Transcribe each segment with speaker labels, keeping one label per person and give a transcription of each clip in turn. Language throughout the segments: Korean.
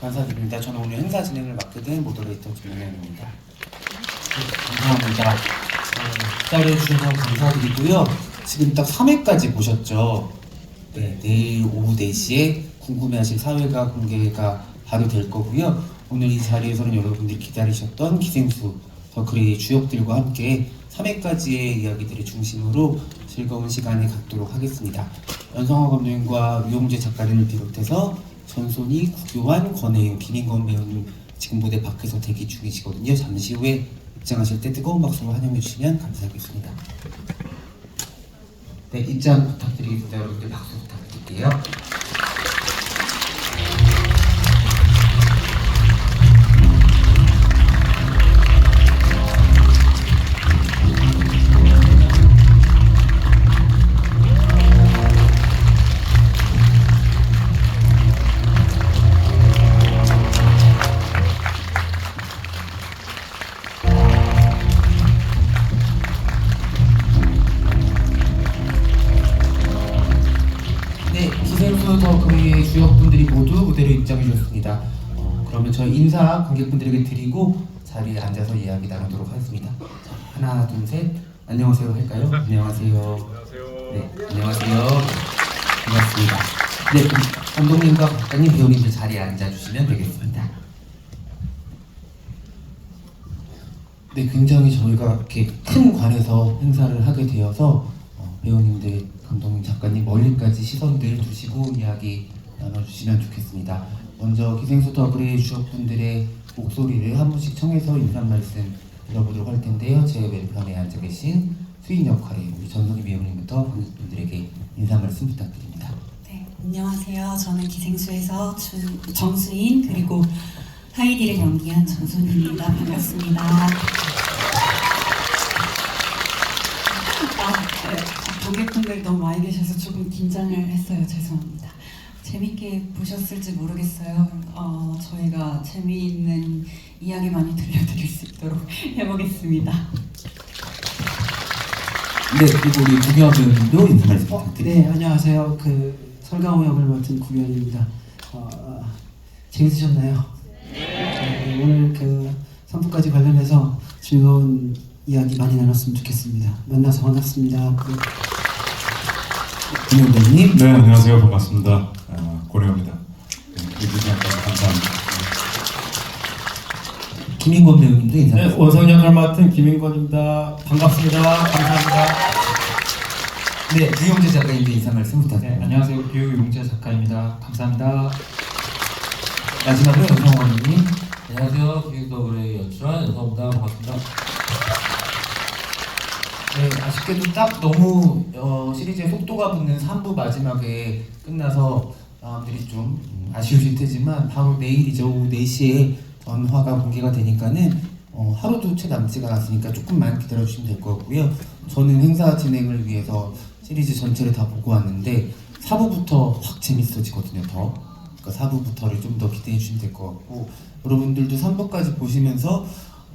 Speaker 1: 감사드립니다. 저는 오늘 행사 진행을 맡게 된 모더레이터 김영현입니다. 감사합니다. 기다려주셔서 감사드리고요. 지금 딱 3회까지 보셨죠? 네, 내일 오후 4시에 궁금해하실 사회가 공개가 바로 될 거고요. 오늘 이 자리에서는 여러분들이 기다리셨던 기생수 더크레이의 주역들과 함께 3회까지의 이야기들을 중심으로 즐거운 시간을 갖도록 하겠습니다. 연성화 감독님과 유용재 작가님을 비롯해서 전손이, 구교환, 권혜윤, 김인건 배우님 지금 무대 밖에서 대기 중이시거든요. 잠시 후에 입장하실 때 뜨거운 박수로 환영해 주시면 감사하겠습니다. 네, 입장 부탁드리겠습니다. 여러분들 박수 부탁드릴게요. 기생수 더크레이의 주역분들이 모두 무대로 입장해 주셨습니다. 그러면 저희 인사 관객분들에게 드리고 자리에 앉아서 이야기 나누도록 하겠습니다. 자, 하나, 둘, 셋. 안녕하세요 할까요? 안녕하세요. 네, 안녕하세요. 반갑습니다. 네, 감독님과 작가님, 배우님들 자리에 앉아주시면 되겠습니다. 네, 굉장히 저희가 이렇게 큰 관에서 행사를 하게 되어서 배우님들, 감독님, 작가님 멀리까지 시선들 두시고 이야기 나눠주시면 좋겠습니다. 먼저 기생수 더크레이 주역분들의 목소리를 한 분씩 청해서 인사 말씀 들어보도록 할 텐데요. 제 왼편에 앉아 계신 수인 역할의 우리 전선희 배우님부터 관객분들에게 인사 말씀 부탁드립니다.
Speaker 2: 네, 안녕하세요. 저는 기생수에서 정수인 그리고 하이디를 연기한 전손입니다. 반갑습니다. 관객분들 너무 많이 계셔서 조금 긴장을 했어요. 죄송합니다. 재밌게 보셨을지 모르겠어요. 저희가 재미있는 이야기 많이 들려드릴 수 있도록 해보겠습니다.
Speaker 1: 네, 그리고 우리 구교환 배우님도 인사 말씀 부탁드립니다.
Speaker 3: 네, 안녕하세요. 설강호 역을 맡은 구교환입니다. 재밌으셨나요? 네. 오늘 3부까지 관련해서 즐거운 이야기 많이 나눴으면 좋겠습니다. 만나서 반갑습니다.
Speaker 1: 김영 배우님.
Speaker 4: 네, 안녕하세요. 반갑습니다. 고려입니다. 리뷰장까지 감사합니다.
Speaker 1: 김인권 배우님도 인사
Speaker 5: 네,
Speaker 1: 말씀.
Speaker 5: 원성 역할 맡은 김인권입니다. 반갑습니다. 감사합니다.
Speaker 1: 네, 유용재 작가님도 인사 말씀
Speaker 5: 네,
Speaker 1: 부탁드립니다.
Speaker 5: 안녕하세요. 유용재 작가입니다. 감사합니다.
Speaker 1: 마지막으로 연성화 감독님.
Speaker 6: 안녕하세요. 기획 더블의 연출한 연서입니다. 반갑습니다.
Speaker 1: 네, 아쉽게도 딱 너무 시리즈의 속도가 붙는 3부 마지막에 끝나서 마음들이 좀 아쉬우실 테지만 바로 내일이죠. 오후 4시에 전화가 공개가 되니까는 하루도 채 남지가 않았으니까 조금만 기다려주시면 될 것 같고요. 저는 행사 진행을 위해서 시리즈 전체를 다 보고 왔는데 4부부터 확 재밌어지거든요. 그러니까 4부부터를 좀 더 기대해 주시면 될 것 같고, 여러분들도 3부까지 보시면서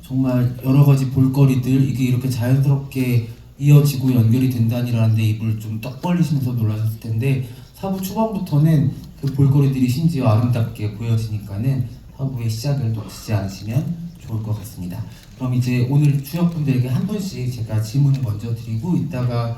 Speaker 1: 정말 여러 가지 볼거리들, 이게 이렇게 자연스럽게 이어지고 연결이 된다니라는 데 입을 좀 떡 벌리시면서 놀라셨을 텐데 4부 초반부터는 그 볼거리들이 심지어 아름답게 보여지니까는 4부의 시작을 놓치지 않으시면 좋을 것 같습니다. 그럼 이제 오늘 주역분들에게 한 분씩 제가 질문을 먼저 드리고 이따가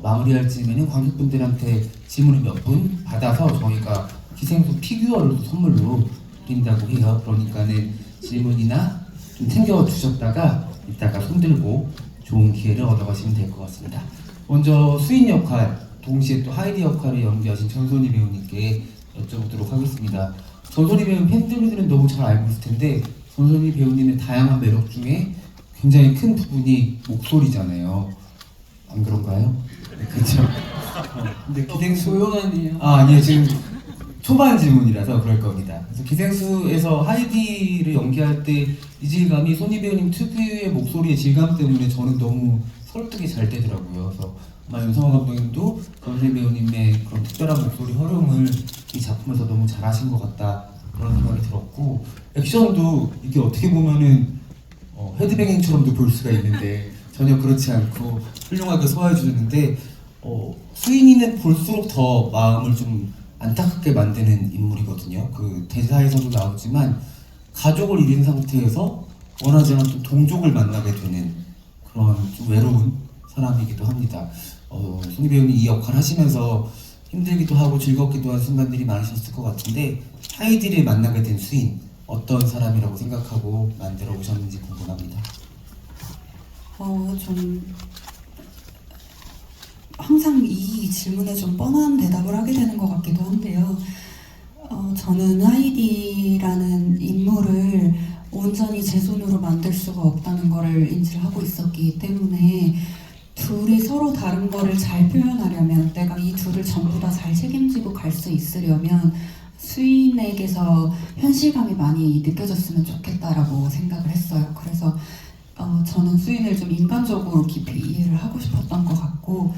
Speaker 1: 마무리할 즈음에는 관객분들한테 질문을 몇 분 받아서 저희가 기생수 피규어를 선물로 드린다고 해요. 그러니까는 질문이나 좀 챙겨주셨다가 이따가 손들고 좋은 기회를 얻어가시면 될 것 같습니다. 먼저 수인 역할, 동시에 또 하이디 역할을 연기하신 전손희 배우님께 여쭤보도록 하겠습니다. 전손희 배우 팬들은 너무 잘 알고 있을 텐데 전손희 배우님의 다양한 매력 중에 굉장히 큰 부분이 목소리잖아요. 안 그런가요? 네, 그렇죠. 근데 기생수
Speaker 3: 조용하네요.
Speaker 1: 아니요, 지금 초반 질문이라서 그럴 겁니다. 그래서 기생수에서 하이디를 연기할 때 이질감이 손희 배우님 특유의 목소리의 질감 때문에 저는 너무 설득이 잘 되더라고요. 그래서 아마 연성화 감독님도 전손희 배우님의 그런 특별한 목소리 활용을 이 작품에서 너무 잘하신 것 같다 그런 생각이 들었고, 액션도 이게 어떻게 보면은 헤드뱅잉처럼도 볼 수가 있는데 전혀 그렇지 않고 훌륭하게 소화해 주는데 수인이는 볼수록 더 마음을 좀 안타깝게 만드는 인물이거든요. 그 대사에서도 나오지만 가족을 잃은 상태에서 원하지 않았던 동족을 만나게 되는 그런 좀 외로운 사람이기도 합니다. 손희 배우님 이 역할 하시면서 힘들기도 하고 즐겁기도 한 순간들이 많으셨을 것 같은데 하이디를 만나게 된 수인 어떤 사람이라고 생각하고 만들어 오셨는지 궁금합니다.
Speaker 2: 좀 항상 이 질문에 좀 뻔한 대답을 하게 되는 것 같기도 한데요. 저는 하이디라는 인물을 온전히 제 손으로 만들 수가 없다는 거를 인지를 하고 있었기 때문에 둘이 서로 다른 거를 잘 표현하려면 내가 이 둘을 전부 다 잘 책임지고 갈 수 있으려면 수인에게서 현실감이 많이 느껴졌으면 좋겠다라고 생각을 했어요. 그래서 저는 수인을 좀 인간적으로 깊이 이해를 하고 싶었던 것 같고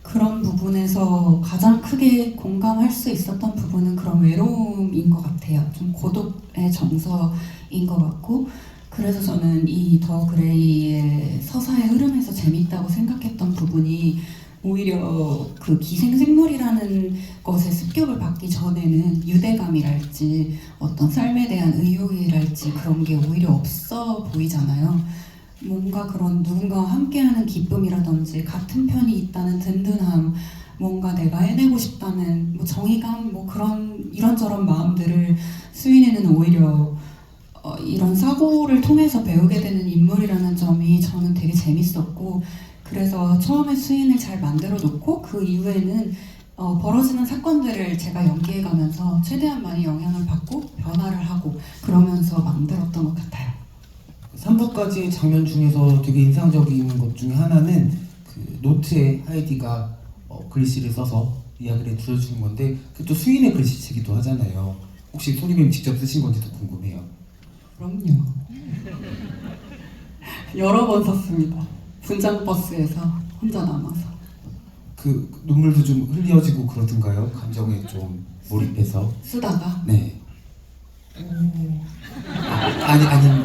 Speaker 2: 그런 부분에서 가장 크게 공감할 수 있었던 부분은 그런 외로움인 것 같아요. 좀 고독의 정서인 것 같고 그래서 저는 이 더 그레이의 서사의 흐름에서 재밌다고 생각했던 부분이 오히려 그 기생생물이라는 것에 습격을 받기 전에는 유대감이랄지 어떤 삶에 대한 의욕이랄지 그런 게 오히려 없어 보이잖아요. 뭔가 그런 누군가와 함께하는 기쁨이라든지 같은 편이 있다는 든든함, 뭔가 내가 해내고 싶다는 뭐 정의감, 뭐 그런 이런저런 마음들을 수인에는 오히려 이런 사고를 통해서 배우게 되는 인물이라는 점이 저는 되게 재밌었고 그래서 처음에 수인을 잘 만들어 놓고 그 이후에는 벌어지는 사건들을 제가 연기해가면서 최대한 많이 영향을 받고 변화를 하고 그러면서 만들었던 것 같아요.
Speaker 1: 3부까지 장면 중에서 되게 인상적인 것 중에 하나는 그 노트에 하이디가 글씨를 써서 이야기를 들려주는 건데 그것도 수인의 글씨체기도 하잖아요. 혹시 손님이 직접 쓰신 건지도 궁금해요.
Speaker 2: 그럼요. 여러 번 썼습니다. 분장 버스에서 혼자 남아서.
Speaker 1: 그 눈물도 좀 흘려지고 그러던가요? 감정에 좀 몰입해서.
Speaker 2: 쓰다가
Speaker 1: 네.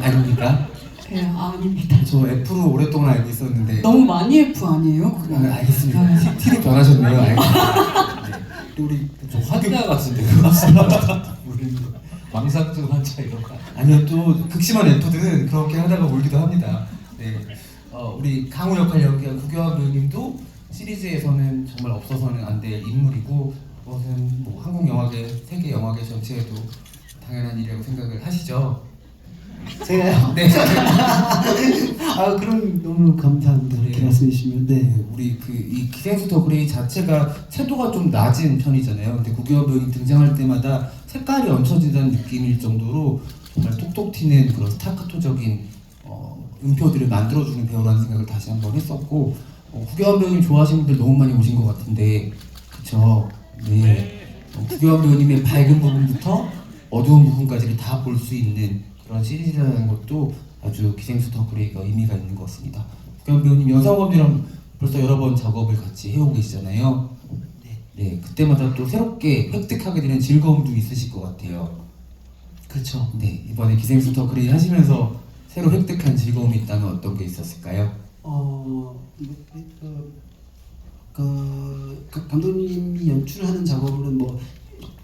Speaker 1: 아닙니까?
Speaker 2: 네, 아닙니다.
Speaker 1: 저 F로 오랫동안 알고 있었는데.
Speaker 2: 너무 많이 F 아니에요? 그거?
Speaker 1: 알겠습니다. T로 변하셨네요. 알겠습니다. 네. 또 우리
Speaker 6: 좀 환자 같은데 망상증 환자 이런 거
Speaker 1: 아니요, 또 극심한 F들은 그렇게 하다가 울기도 합니다. 네. 우리 강우 역할 연기한 구교환 배우님도 시리즈에서는 정말 없어서는 안 될 인물이고 그것은 뭐 한국 영화계, 세계 영화계 전체에도 당연한 일이라고 생각을 하시죠?
Speaker 3: 제가요?
Speaker 1: 네.
Speaker 3: 그럼 너무 감사합니다. 이렇게
Speaker 1: 네.
Speaker 3: 말씀해 주시면. 네.
Speaker 1: 우리 이 기생수 더 그레이 자체가 채도가 좀 낮은 편이잖아요. 근데 구교환 배우님 등장할 때마다 색깔이 얹혀진다는 느낌일 정도로 정말 톡톡 튀는 그런 스타카토적인 음표들을 만들어주는 배우라는 생각을 다시 한번 했었고 구교환 배우님 좋아하시는 분들 너무 많이 오신 것 같은데 그쵸? 네. 구교환 배우님의 밝은 부분부터 어두운 부분까지를 다 볼 수 있는 그런 시리즈라는 것도 아주 기생수 더 그레이가 의미가 있는 것 같습니다. 구교환 배우님 연상범이랑 벌써 여러 번 작업을 같이 해오고 계시잖아요. 네, 그때마다 또 새롭게 획득하게 되는 즐거움도 있으실 것 같아요.
Speaker 3: 그렇죠.
Speaker 1: 네, 이번에 기생수 더 그레이 하시면서 새로 획득한 즐거움이 있다면 어떤 게 있었을까요?
Speaker 3: 감독님이 연출하는 작업은 뭐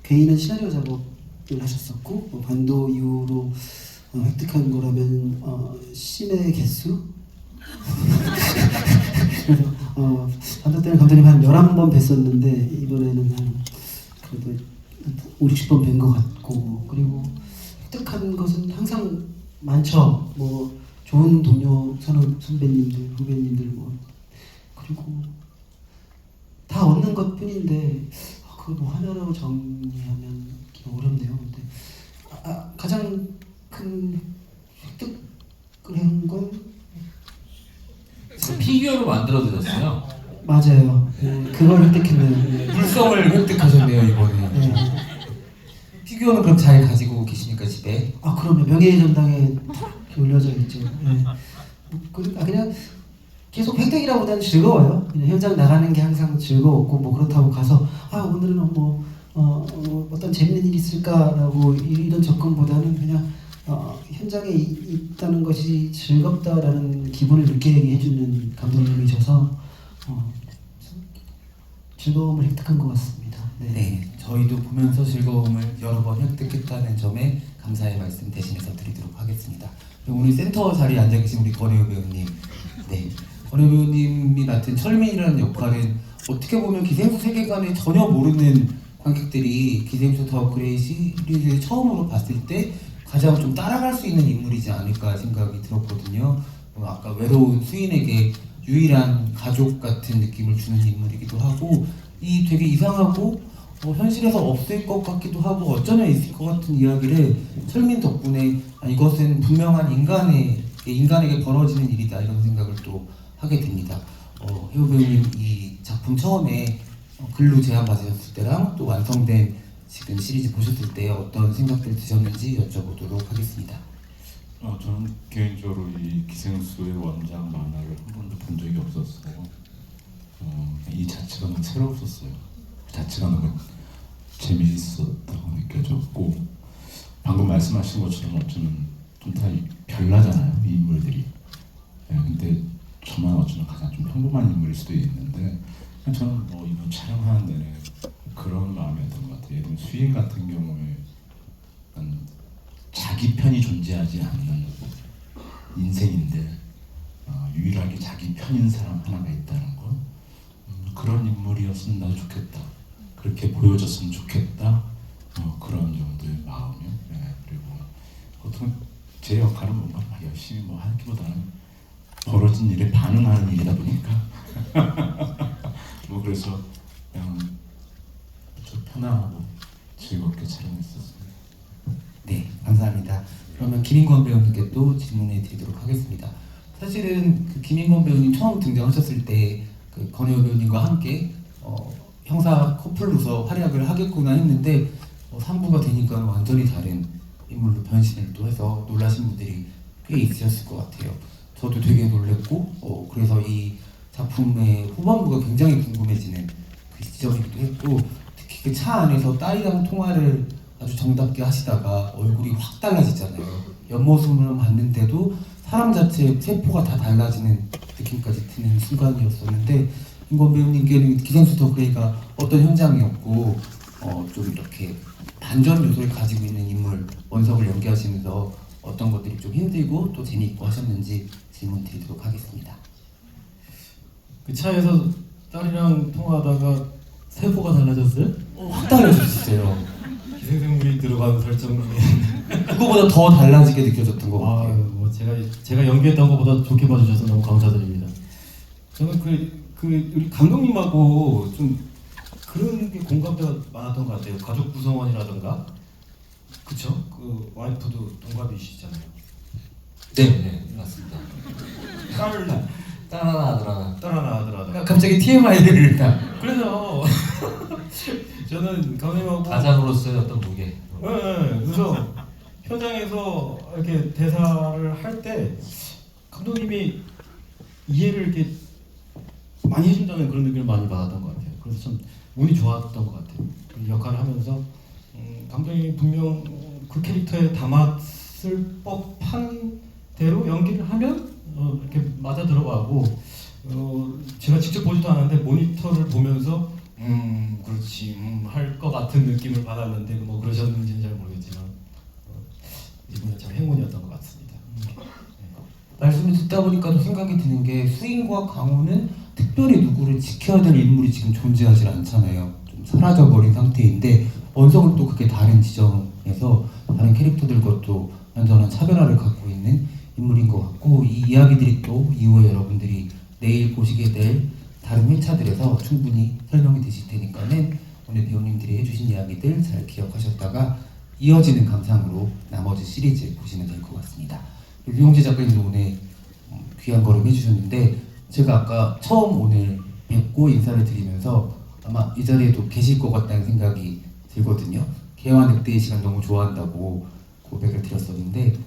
Speaker 3: 개인은 시나리오 작업을 하셨었고 반도 이후로 획득한 거라면 씬의 개수? 그래서 반도 때는 감독님 한 11번 뵀었는데 이번에는 한 그래도 50번 뵌 것 같고 그리고 획득한 것은 항상 많죠. 뭐 좋은 동료 선배님들, 후배님들 뭐 그리고 다 얻는 것 뿐인데 그걸 뭐 하나로 정리하면 어렵네요. 근데 가장 큰 획득을 한 건
Speaker 6: 피규어로 만들어 드렸어요.
Speaker 3: 맞아요. 그걸 획득했네요.
Speaker 1: 물성을 획득하셨네요 이번에.
Speaker 3: 네.
Speaker 1: 피규어는 그럼 잘 가지고 계시니까 집에?
Speaker 3: 그럼요. 명예의 전당에 이렇게 올려져 있죠. 네. 그러니까 그냥 계속 획득이라보다는 즐거워요. 그냥 현장 나가는 게 항상 즐거웠고 뭐 그렇다고 가서 오늘은 뭐 어떤 재밌는 일이 있을까라고 이런 접근보다는 그냥 현장에 있다는 것이 즐겁다라는 기분을 느끼게 해주는 감독님이셔서 즐거움을 획득한 것 같습니다.
Speaker 1: 네, 저희도 보면서 즐거움을 여러 번 획득했다는 점에 감사의 말씀 대신해서 드리도록 하겠습니다. 오늘 센터 자리에 앉아 계신 우리 권혜우 배우님, 네, 권혜우 배우님이 맡은 철민이라는 역할은 어떻게 보면 기생수 세계관에 전혀 모르는 관객들이 기생수 더 그레이 시리즈를 처음으로 봤을 때 가장 좀 따라갈 수 있는 인물이지 않을까 생각이 들었거든요. 아까 외로운 수인에게 유일한 가족 같은 느낌을 주는 인물이기도 하고, 이 되게 이상하고 현실에서 없을 것 같기도 하고 어쩌면 있을 것 같은 이야기를 철민 덕분에 이것은 분명한 인간에게 벌어지는 일이다 이런 생각을 또 하게 됩니다. 혜우 배우님 이 작품 처음에 글로 제안 받으셨을 때랑 또 완성된 지금 시리즈 보셨을 때 어떤 생각들 드셨는지 여쭤보도록 하겠습니다.
Speaker 4: 저는 개인적으로 이 기생수의 원작 만화를 한 번도 본 적이 없었어요. 이 자체가 너무 새로웠었어요. 자체가 너무 재미있었다고 느껴졌고, 방금 말씀하신 것처럼 어쩌면 좀 다 별나잖아요, 이 인물들이. 근데 저만 어쩌면 가장 좀 평범한 인물일 수도 있는데, 저는 뭐 이번 촬영하는 내내 그런 마음이었던 것 같아요. 예를 들면 수인 같은 경우에 약간 자기 편이 존재하지 않는 인생인데 유일하게 자기 편인 사람 하나가 있다는 거, 그런 인물이었으면 나도 좋겠다, 그렇게 보여줬으면 좋겠다, 그런 정도의 마음이요. 그리고 보통 제 역할은 뭔가 막 열심히 뭐 하는 것보다는 벌어진 일에 반응하는 일이다 보니까 뭐 그래서 그냥 좀 편안하고 즐겁게 촬영했었습니다.
Speaker 1: 네, 감사합니다. 그러면 김인권 배우님께 또 질문해 드리도록 하겠습니다. 사실은 그 김인권 배우님 처음 등장하셨을 때 그 권혜우 배우님과 함께 형사 커플로서 활약을 하겠구나 했는데 3부가 되니까 완전히 다른 인물로 변신을 또 해서 놀라신 분들이 꽤 있으셨을 것 같아요. 저도 되게 놀랬고 그래서 이 작품의 후반부가 굉장히 궁금해지는 그 시점이기도 했고, 특히 그 차 안에서 딸이랑 통화를 아주 정답게 하시다가 얼굴이 확 달라지잖아요. 옆모습을 봤는데도 사람 자체의 세포가 다 달라지는 느낌까지 드는 순간이었었는데, 인권 배우님께는 기생수 더 그레이가 어떤 현장이었고 좀 이렇게 반전 요소를 가지고 있는 인물 원석을 연기하시면서 어떤 것들이 좀 힘들고 또 재미있고 하셨는지 질문 드리도록 하겠습니다.
Speaker 5: 그 차에서 딸이랑 통화하다가 세포가 달라졌어요?
Speaker 1: 확 달라졌어요.
Speaker 5: 기생생물이 들어간 설정이.
Speaker 1: 그거보다 더 달라지게 느껴졌던 것 같아요.
Speaker 5: 뭐 제가 연기했던 것보다 좋게 봐주셔서 너무 감사드립니다. 저는 우리 감독님하고 좀 그런 게 공감대가 많았던 것 같아요. 가족 구성원이라든가, 그쵸? 그 와이프도 동갑이시잖아요.
Speaker 6: 네, 맞습니다.
Speaker 5: 딸
Speaker 6: 하나 아들 하나.
Speaker 5: 딸 하나 아들 하나.
Speaker 1: 갑자기 TMI를
Speaker 5: 그래서 저는 감독님하고
Speaker 6: 가장으로서의 어떤 무게.
Speaker 5: 네, 그래서 현장에서 이렇게 대사를 할 때 감독님이 이해를 이렇게 많이 해준다는 그런 느낌을 많이 받았던 것 같아요. 그래서 참 운이 좋았던 것 같아요. 그 역할을 하면서 감독님이 분명 그 캐릭터에 담았을 법한 대로 연기를 하면 이렇게 맞아 들어가고, 제가 직접 보지도 않았는데 모니터를 보면서 그렇지 할 것 같은 느낌을 받았는데 뭐 그러셨는지는 잘 모르겠지만 이번에 참 행운이었던 것 같습니다.
Speaker 1: 말씀을 듣다 보니까 또 생각이 드는 게, 수인과 강호는 특별히 누구를 지켜야 될 인물이 지금 존재하지 않잖아요. 좀 사라져버린 상태인데, 원석은 또 그게 다른 지점에서 다른 캐릭터들과 또 완전한 차별화를 갖고 있는 인물인 것 같고, 이 이야기들이 또 이후에 여러분들이 내일 보시게 될 다른 회차들에서 충분히 설명이 되실 테니까는 오늘 배우님들이 해주신 이야기들 잘 기억하셨다가 이어지는 감상으로 나머지 시리즈 보시면 될 것 같습니다. 유용재 작가님도 오늘 귀한 걸음 해주셨는데, 제가 아까 처음 오늘 뵙고 인사를 드리면서 아마 이 자리에도 계실 것 같다는 생각이 들거든요. 개화 늑대의 시간 너무 좋아한다고 고백을 드렸었는데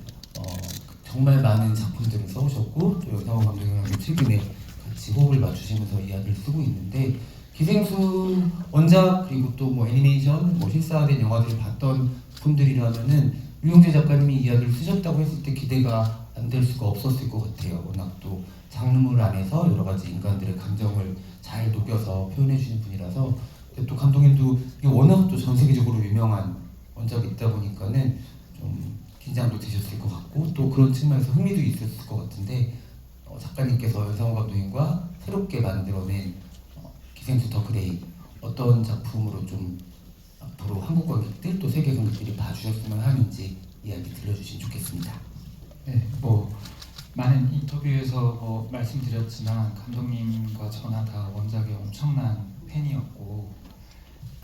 Speaker 1: 정말 많은 작품들을 써오셨고, 또 여상호 감독님하고 최근에 같이 호흡을 맞추시면서 이야기를 쓰고 있는데, 기생수 원작 그리고 또 뭐 애니메이션 뭐 실사된 영화들을 봤던 분들이라면은 유용재 작가님이 이야기를 쓰셨다고 했을 때 기대가 안 될 수가 없었을 것 같아요. 워낙 또 장르물 안에서 여러 가지 인간들의 감정을 잘 녹여서 표현해 주신 분이라서 근데 또 감독님도 이게 워낙 또 전 세계적으로 유명한 원작이 있다 보니까는 좀 긴장도 되셨을 것 같고 또 그런 측면에서 흥미도 있었을 것 같은데 작가님께서 연상호 감독님과 새롭게 만들어낸 기생수 더 그레이 어떤 작품으로 좀 앞으로 한국 관객들 또 세계 관객들이 봐주셨으면 하는지 이야기 들려주시면 좋겠습니다.
Speaker 7: 네, 뭐 많은 인터뷰에서 뭐 말씀드렸지만 감독님과 저나 다 원작의 엄청난 팬이었고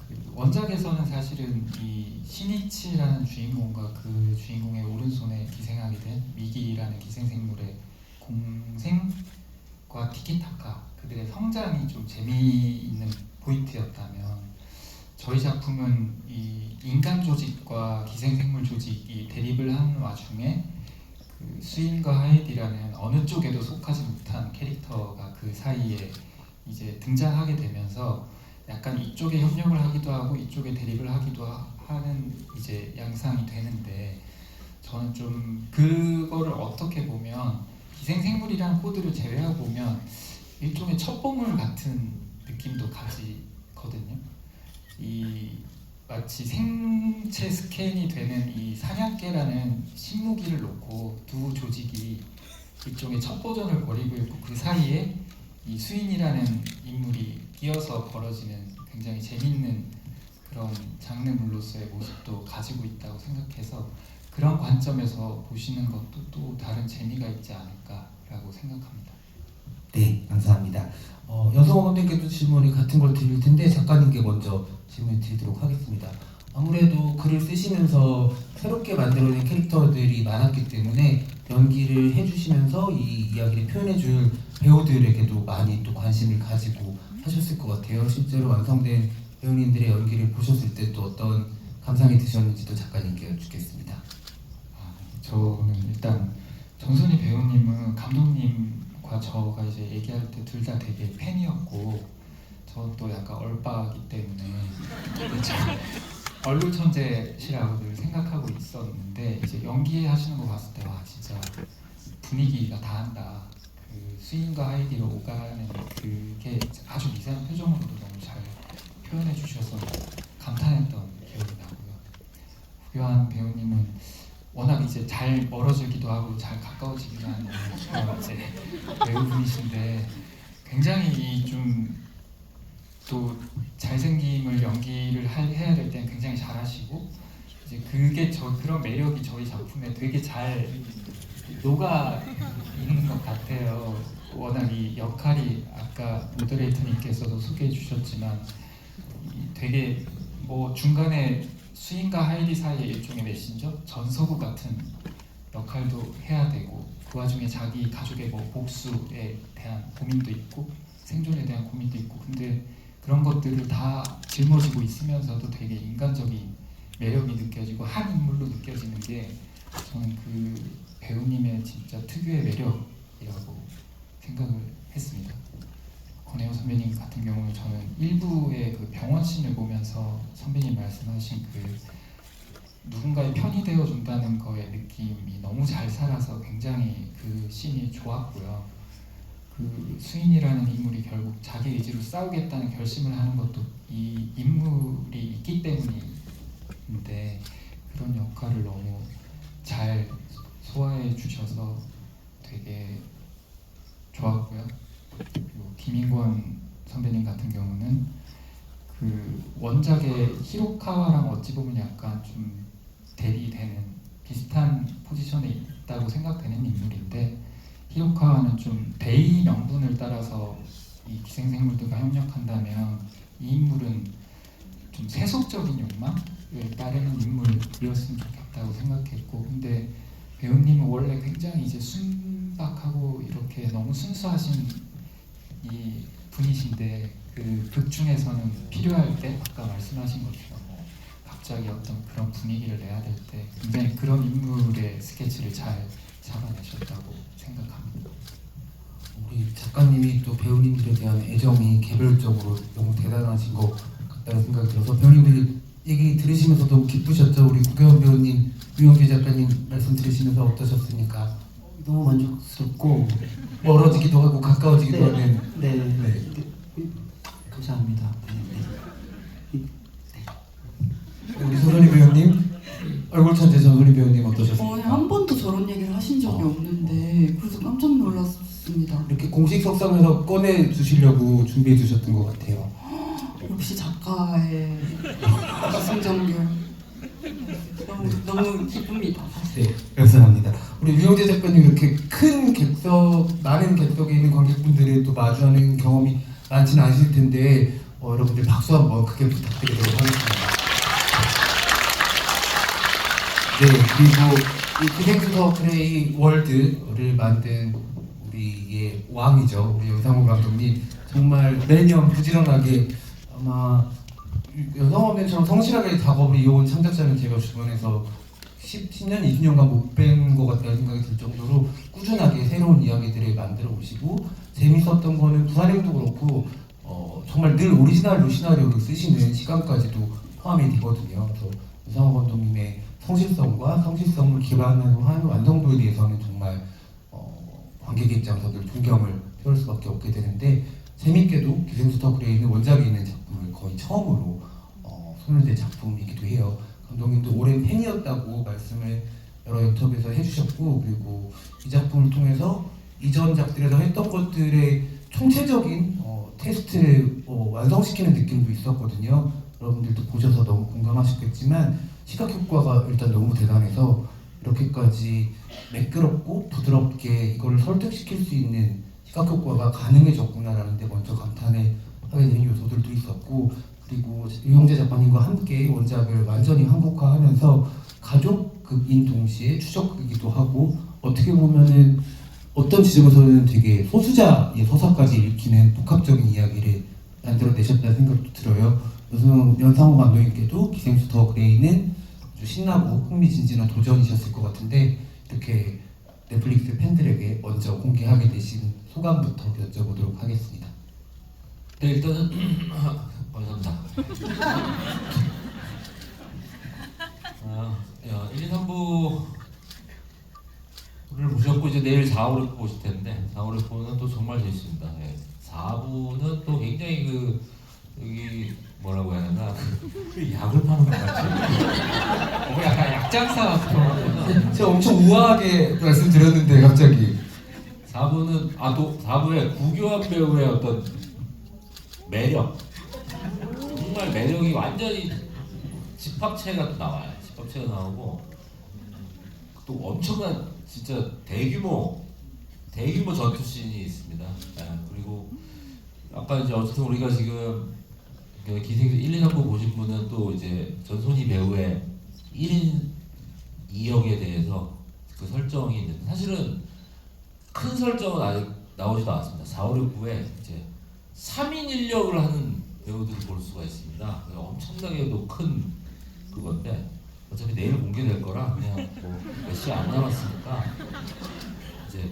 Speaker 7: 그 원작에서는 사실은 이 시니치라는 주인공과 그 주인공의 오른손에 기생하게 된 미기라는 기생생물의 공생과 티키타카 그들의 성장이 좀 재미있는 포인트였다면 저희 작품은 이 인간 조직과 기생생물 조직이 대립을 한 와중에 그 수인과 하이디라는 어느 쪽에도 속하지 못한 캐릭터가 그 사이에 이제 등장하게 되면서 약간 이쪽에 협력을 하기도 하고 이쪽에 대립을 하기도 하는 이제 양상이 되는데 저는 좀 그거를 어떻게 보면 기생생물이라는 코드를 제외하고 보면 일종의 첩보물 같은 느낌도 가지거든요. 이 마치 생체 스캔이 되는 이 사냥개라는 식무기를 놓고 두 조직이 일종의 첩보전을 벌이고 있고 그 사이에 이 수인이라는 인물이 끼어서 벌어지는 굉장히 재밌는 그런 장르물로서의 모습도 가지고 있다고 생각해서 그런 관점에서 보시는 것도 또 다른 재미가 있지 않을까라고 생각합니다.
Speaker 1: 네, 감사합니다. 연성호 감독님께도 질문이 같은 걸 드릴 텐데 작가님께 먼저 질문 드리도록 하겠습니다. 아무래도 글을 쓰시면서 새롭게 만들어낸 캐릭터들이 많았기 때문에 연기를 해주시면서 이 이야기를 표현해줄 배우들에게도 많이 또 관심을 가지고 하셨을 것 같아요. 실제로 완성된 배우님들의 연기를 보셨을 때 또 어떤 감상이 드셨는지도 작가님께 여쭙겠습니다.
Speaker 7: 저는 일단 정선희 배우님은 감독님과 저가 이제 얘기할 때 둘 다 되게 팬이었고 저 또 약간 얼빠기 때문에 얼굴 천재시라고 늘 생각하고 있었는데 이제 연기하시는 거 봤을 때 와 진짜 분위기가 다 한다. 그 수인과 하이디로 오가는 그게 아주 미세한 표정으로도 너무 잘 표현해 주셔서 감탄했던 기억이 나고요. 후교한 배우님은 워낙 이제 잘 멀어지기도 하고 잘 가까워지기도 하는 그런 이제 배우분이신데 굉장히 좀 또 잘생김을 연기를 해야 될 때는 굉장히 잘하시고 이제 그게 그런 매력이 저희 작품에 되게 잘 녹아 있는 것 같아요. 워낙 이 역할이 아까 모더레이터님께서도 소개해 주셨지만 되게 뭐 중간에 수인과 하이디 사이의 일종의 메신저, 전서구 같은 역할도 해야 되고 그 와중에 자기 가족의 뭐 복수에 대한 고민도 있고 생존에 대한 고민도 있고 근데 그런 것들을 다 짊어지고 있으면서도 되게 인간적인 매력이 느껴지고 한 인물로 느껴지는 게 저는 그 배우님의 진짜 특유의 매력이라고 생각을 했습니다. 권혜호 선배님 같은 경우는 저는 일부의 그 병원씬을 보면서 선배님 말씀하신 그 누군가의 편이 되어 준다는 거의 느낌이 너무 잘 살아서 굉장히 그 씬이 좋았고요. 그 수인이라는 인물이 결국 자기 의지로 싸우겠다는 결심을 하는 것도 이 인물이 있기 때문인데 그런 역할을 너무 잘 소화해 주셔서 되게 좋았고요. 그리고 김인권 선배님 같은 경우는 그 원작의 히로카와랑 어찌 보면 약간 좀 대비되는 비슷한 포지션에 있다고 생각되는 인물인데 히로카와는 좀 대의 명분을 따라서 이 기생생물들과 협력한다면 이 인물은 좀 세속적인 욕망을 따르는 인물이었으면 좋겠다고 생각했고 근데 배우님은 원래 굉장히 이제 순박하고 이렇게 너무 순수하신 이 분이신데 그 극 중에서는 필요할 때 아까 말씀하신 것처럼 갑자기 어떤 그런 분위기를 내야 될 때 굉장히 그런 인물의 스케치를 잘 잡아내셨다고 생각합니다.
Speaker 1: 우리 작가님이 또 배우님들에 대한 애정이 개별적으로 너무 대단하신 것 같다는 생각이 들어서 배우님들 얘기 들으시면서 너무 기쁘셨죠? 우리 구교원 배우님, 유영규 작가님 말씀 들으시면서 어떠셨습니까?
Speaker 3: 너무 만족스럽고
Speaker 1: 멀어지기도 하고 가까워지기도 하는
Speaker 3: 네. 감사합니다. 네.
Speaker 1: 전소리 배우님, 얼굴 천재 전소리 배우님 어떠셨습니까?
Speaker 2: 한 번도 저런 얘기를 하신 적이 없는데 그래서 깜짝 놀랐습니다.
Speaker 1: 이렇게 공식 석상에서 꺼내 주시려고 준비해 주셨던 것 같아요.
Speaker 2: 역시 작가의 승전결 너무 기쁩니다.
Speaker 1: 네, 감사합니다. 우리 유영재 작가님 이렇게 큰 객석, 많은 객석에 있는 관객분들이 또 마주하는 경험이 많지는 않으실 텐데 여러분들 박수 한번 크게 부탁드리도록 하겠습니다. 네, 그리고 이 기생수더 프레이 월드를 만든 우리의 왕이죠. 우리 여상호 감독님 정말 매년 부지런하게 아마 여성업체처럼 성실하게 작업을 이어온 창작자는 제가 주변에서 10년, 20년간 못 뵌 것 같다는 생각이 들 정도로 꾸준하게 새로운 이야기들을 만들어 오시고 재밌었던 거는 부산행도 그렇고 정말 늘 오리지널로 시나리오를 쓰시는 시간까지도 포함이 되거든요. 그래서 여상호 감독님의 성실성과 성실성을 기반으로 한 완성도에 대해서는 정말 관객 입장에서 늘 존경을 표할 수밖에 없게 되는데 재밌게도 기생수더 그레이는 원작에 있는 작품을 거의 처음으로 손을 댄 작품이기도 해요. 감독님도 오랜 팬이었다고 말씀을 여러 인터뷰에서 해주셨고 그리고 이 작품을 통해서 이전작들에서 했던 것들의 총체적인 테스트를 완성시키는 느낌도 있었거든요. 여러분들도 보셔서 너무 공감하셨겠지만 시각 효과가 일단 너무 대단해서 이렇게까지 매끄럽고 부드럽게 이걸 설득시킬 수 있는 시각 효과가 가능해졌구나라는 데 먼저 감탄을 하게 되는 요소들도 있었고 그리고 유영재 작가님과 함께 원작을 완전히 한국화하면서 가족극인 동시에 추적극이기도 하고 어떻게 보면은 어떤 지점에서는 되게 소수자의 서사까지 읽히는 복합적인 이야기를 만들어내셨다는 생각도 들어요. 연상호 감독님께도 기생수더 그레이는 아주 신나고 흥미진진한 도전이셨을 것 같은데 이렇게 넷플릭스 팬들에게 먼저 공개하게 되신 소감부터 여쭤보도록 하겠습니다.
Speaker 6: 네, 일단은 감사합니다. 1, 2, 3부를 보셨고 이제 내일 4, 5, 6 보실 텐데 4, 5, 6부는 또 정말 재밌습니다. 4부는 또 굉장히 여기 뭐라고 해야 되나 약을 파는 것 같죠?
Speaker 7: 약간 약장사 같은.
Speaker 1: 제가 엄청 우아하게 말씀드렸는데 갑자기
Speaker 6: 4부는 4부에 구교환 배우의 어떤 매력 정말 매력이 완전히 집합체가 또 나와요. 집합체가 나오고 또 엄청난 진짜 대규모 전투씬이 있습니다. 그리고 아까 이제 어쨌든 우리가 지금 기생수 1, 2, 3부 보신 분은 또 이제 전소희 배우의 1인 2역에 대해서 그 설정이 있는데 사실은 큰 설정은 아직 나오지도 않았습니다. 4, 5, 6부에 이제 3인 1역을 하는 배우들을 볼 수가 있습니다. 엄청나게 또 큰 그건데 어차피 내일 공개될 거라 그냥 몇 시 안 남았으니까 이제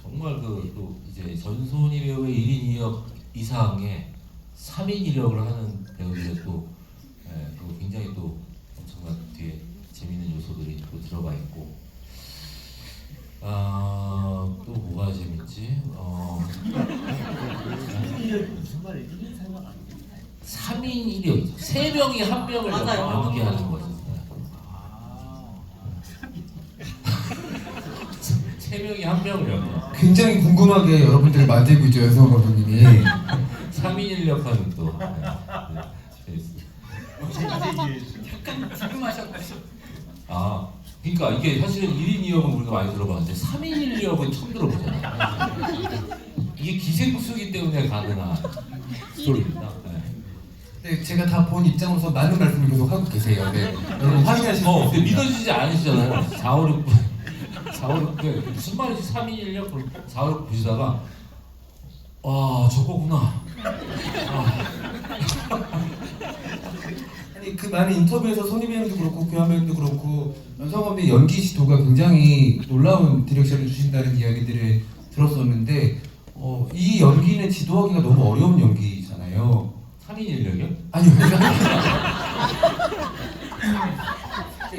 Speaker 6: 정말 또 이제 전소희 배우의 1인 2역 이상의 3인 1역을 하는 배우들의 또 굉장히 또 엄청난 뒤에 재밌는 요소들이 또 들어가 있고 또 뭐가 재밌지? 3인 1역 3명이 1명을 연기하는 거죠. 3명이 1명을 연기해요.
Speaker 1: 굉장히 궁금하게 여러분들을 만들고 있죠 연상호 감독님이.
Speaker 6: 3인 1역 하는 또 재밌습니다.
Speaker 2: 약간 지금 하셨어요.
Speaker 6: 그러니까 이게 사실은 1인 2역은 우리가 많이 들어봤는데 3인 1역은 처음 들어보잖아요. 이게 기생수기 때문에 가능한 스토리입니다.
Speaker 1: 네, 제가 다 본 입장으로서 많은 말씀을 계속 하고 계세요. 네, 여러분 확인하실 수
Speaker 6: 근데
Speaker 1: 있습니다.
Speaker 6: 믿어지지 않으시잖아요. 4, 5, 6, 4, 5, 6, 무슨 말이지 3인 1역 4, 5, 6 보시다가 와 저거구나.
Speaker 1: 아니 그 많은 인터뷰에서 손희 배우도 그렇고 교환 배우도 그렇고 연상호의 연기 지도가 굉장히 놀라운 디렉션을 주신다는 이야기들을 들었었는데 이 연기는 지도하기가 너무 어려운 연기잖아요.
Speaker 6: 3인 1역이요?
Speaker 1: 아니요.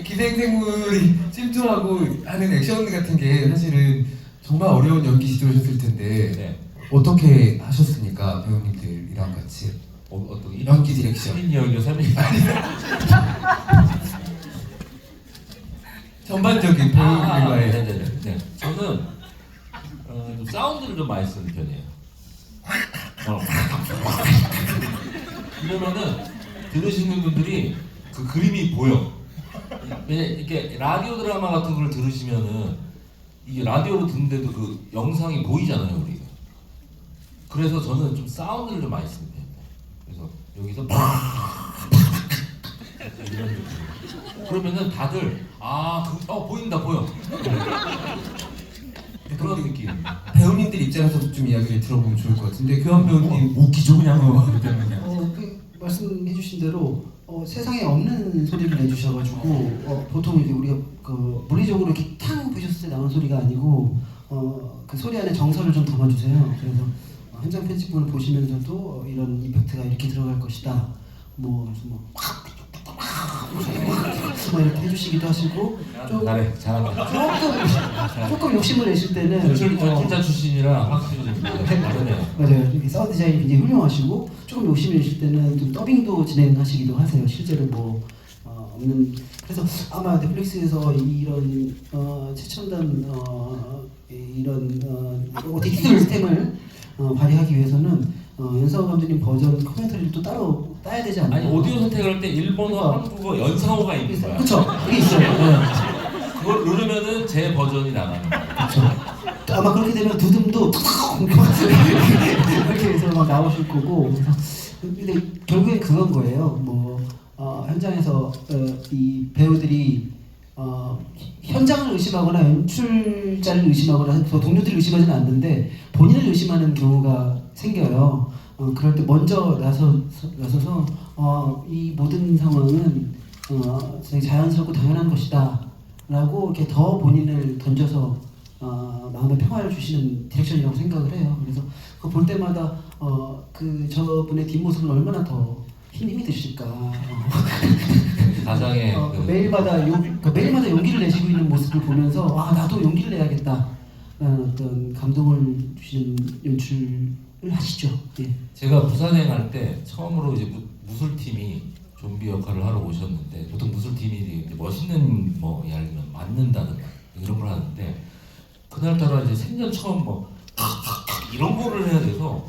Speaker 1: 기생생물이 침투하고 하는 액션 같은 게 사실은 정말 어려운 연기 지도셨을 텐데
Speaker 6: 네.
Speaker 1: 어떻게 하셨습니까 배우님들이랑 같이
Speaker 6: 어떻게?
Speaker 1: 연기 디렉션.
Speaker 6: 3인 2역이요? 3인
Speaker 1: 전반적인 배우들과의
Speaker 6: 네네네. 네. 저는 좀 사운드를 좀 많이 쓰는 편이에요. 이러면은 들으시는 분들이 그 그림이 보여. 왜냐 이렇게 라디오 드라마 같은 걸 들으시면은 이게 라디오로 듣는데도 그 영상이 보이잖아요, 우리가. 그래서 저는 좀 사운드를 좀 많이 쓰는 편이에요. 그래서 여기서 이런 느낌. 그러면은 다들 보인다 보여. 그런 느낌.
Speaker 1: 배우님들 입장에서도 좀 이야기를 들어보면 좋을 것 같은데 교환 배우님 웃기죠 그냥 그냥.
Speaker 3: 말씀해주신 대로 세상에 없는 소리를 내주셔가지고 보통 이제 우리가 그 물리적으로 이렇게 탕 부셨을 때 나온 소리가 아니고 그 소리 안에 정서를 좀 담아주세요. 그래서 현장 편집본을 보시면서도 이런 이펙트가 이렇게 들어갈 것이다. 뭐 이렇게 해주시기도 하시고 조금 욕심을 내실 때는
Speaker 6: 연출자 출신이라 확실히 다르네요.
Speaker 3: 맞아요. 이렇게 사운드 디자인이 굉장히 훌륭하시고 조금 욕심을 내실 때는 좀 더빙도 진행하시기도 하세요. 실제로 뭐 없는 그래서 아마 넷플릭스에서 이런 최첨단 이런 OTT 시스템을 발휘하기 위해서는 연상호 감독님 버전 코멘터리를 또 따로 따야 되지 않나요?
Speaker 6: 아니 오디오 선택할 때 일본어, 한국어, 연상어가 있는 거야.
Speaker 3: 그렇죠. 그게 있어요. 네.
Speaker 6: 그걸 누르면은 제 버전이 나가는 거야.
Speaker 3: 그렇죠. 아마 그렇게 되면 두둠도 이렇게 해서 막 나오실 거고. 그래서 근데 결국엔 그건 거예요. 뭐 현장에서 이 배우들이 현장을 의심하거나 연출자를 의심하거나 동료들을 의심하지는 않는데 본인을 의심하는 경우가 생겨요. 그럴 때 먼저 나서서 이 모든 상황은 되게 자연스럽고 당연한 것이다 라고 이렇게 더 본인을 던져서 마음의 평화를 주시는 디렉션이라고 생각을 해요. 그래서 그거 볼 때마다 그 저분의 뒷모습은 얼마나 더 힘이 드실까.
Speaker 6: 가장의
Speaker 3: 매일마다 용기를 내시고 있는 모습을 보면서 나도 용기를 내야겠다 라는 어떤 감동을 주시는 연출을 하시죠. 예.
Speaker 6: 제가 부산행 할 때 처음으로 이제 무술팀이 좀비 역할을 하러 오셨는데 보통 무술팀이 이제 멋있는 뭐 예를 들면 맞는다든가 이런 걸 하는데 그날따라 이제 생전 처음 뭐 이런 거를 해야 돼서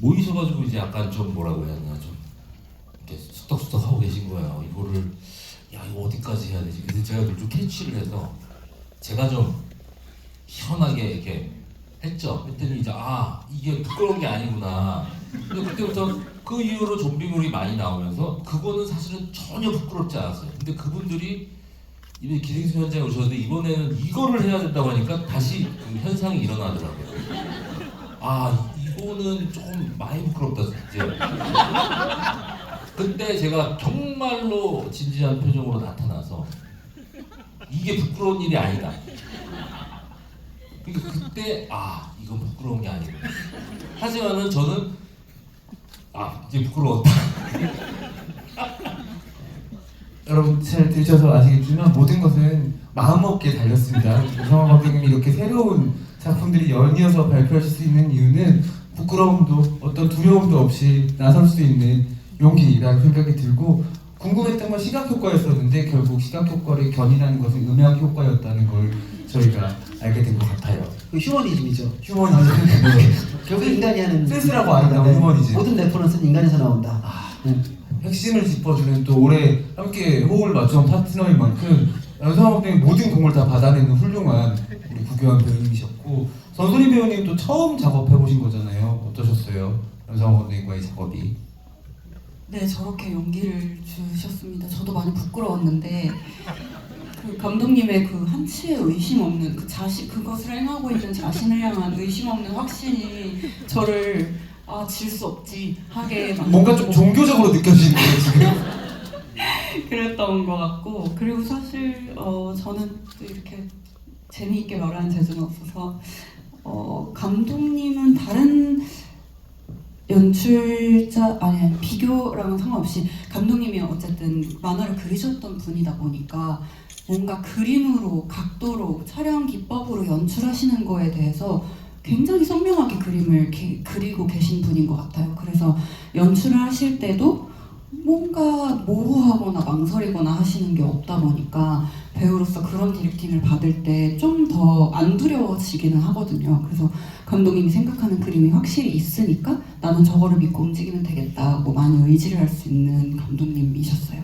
Speaker 6: 모이셔가지고 이제 약간 좀 뭐라고 해야 되나 좀 이렇게 수덕수덕 하고 계신 거예요. 이거를 이거 어디까지 해야 되지? 근데 제가 좀 캐치를 해서 제가 좀 시원하게 이렇게 했죠. 했더니 이제 이게 부끄러운 게 아니구나. 근데 그때부터 그 이후로 좀비물이 많이 나오면서 그거는 사실은 전혀 부끄럽지 않았어요. 근데 그분들이 이번에 기생수 현장에 오셨는데 이번에는 이거를 해야 된다고 하니까 다시 그 현상이 일어나더라고요. 이거는 조금 많이 부끄럽다 이제. 그때 제가 정말로 진지한 표정으로 나타나서 이게 부끄러운 일이 아니다. 그러니까 그때 이건 부끄러운 게 아니고. 하지만은 저는 이제 부끄러웠다.
Speaker 1: 여러분 잘 들으셔서 아시겠지만 모든 것은 마음먹기에 달렸습니다. 조성호 감독님이 이렇게 새로운 작품들이 연이어서 발표하실 수 있는 이유는 부끄러움도 어떤 두려움도 없이 나설 수 있는 용기라는 생각이 들고 궁금했던 건 시각효과였었는데 결국 시각효과를 견인하는 것은 음향효과였다는 걸 저희가 알게 된 것 같아요.
Speaker 3: 그 휴머니즘이죠.
Speaker 1: 휴머니즘.
Speaker 3: 결국 인간이 하는
Speaker 1: 센스라고 아름다운 휴머니즘.
Speaker 3: 모든 레퍼런스는 인간에서 나온다.
Speaker 1: 핵심을 짚어주는 또 올해 함께 호흡을 맞춰온 파트너인 만큼 연상호 감독님 모든 공을 다 받아내는 훌륭한 우리 구교환 배우님이셨고 전소리 배우님도 처음 작업해보신 거잖아요. 어떠셨어요? 연상호 감독님과의 작업이.
Speaker 2: 네, 저렇게 용기를 주셨습니다. 저도 많이 부끄러웠는데 그 감독님의 그 한치의 의심 없는 그것을 행하고 있는 자신을 향한 의심 없는 확신이 저를 질 수 없지 하게
Speaker 1: 뭔가 좀 종교적으로 느껴지는 거예요 지금.
Speaker 2: 그랬던 것 같고 그리고 사실 저는 또 이렇게 재미있게 말하는 재주는 없어서 감독님은 다른 연출자 비교랑은 상관없이 감독님이 어쨌든 만화를 그리셨던 분이다 보니까 뭔가 그림으로 각도로 촬영 기법으로 연출하시는 거에 대해서 굉장히 선명하게 그림을 그리고 계신 분인 것 같아요. 그래서 연출을 하실 때도 뭔가 모호하거나 망설이거나 하시는 게 없다 보니까 배우로서 그런 디렉팅을 받을 때 좀 더 안 두려워지기는 하거든요. 그래서 감독님이 생각하는 그림이 확실히 있으니까 나는 저거를 믿고 움직이면 되겠다고 많이 의지를 할 수 있는 감독님이셨어요.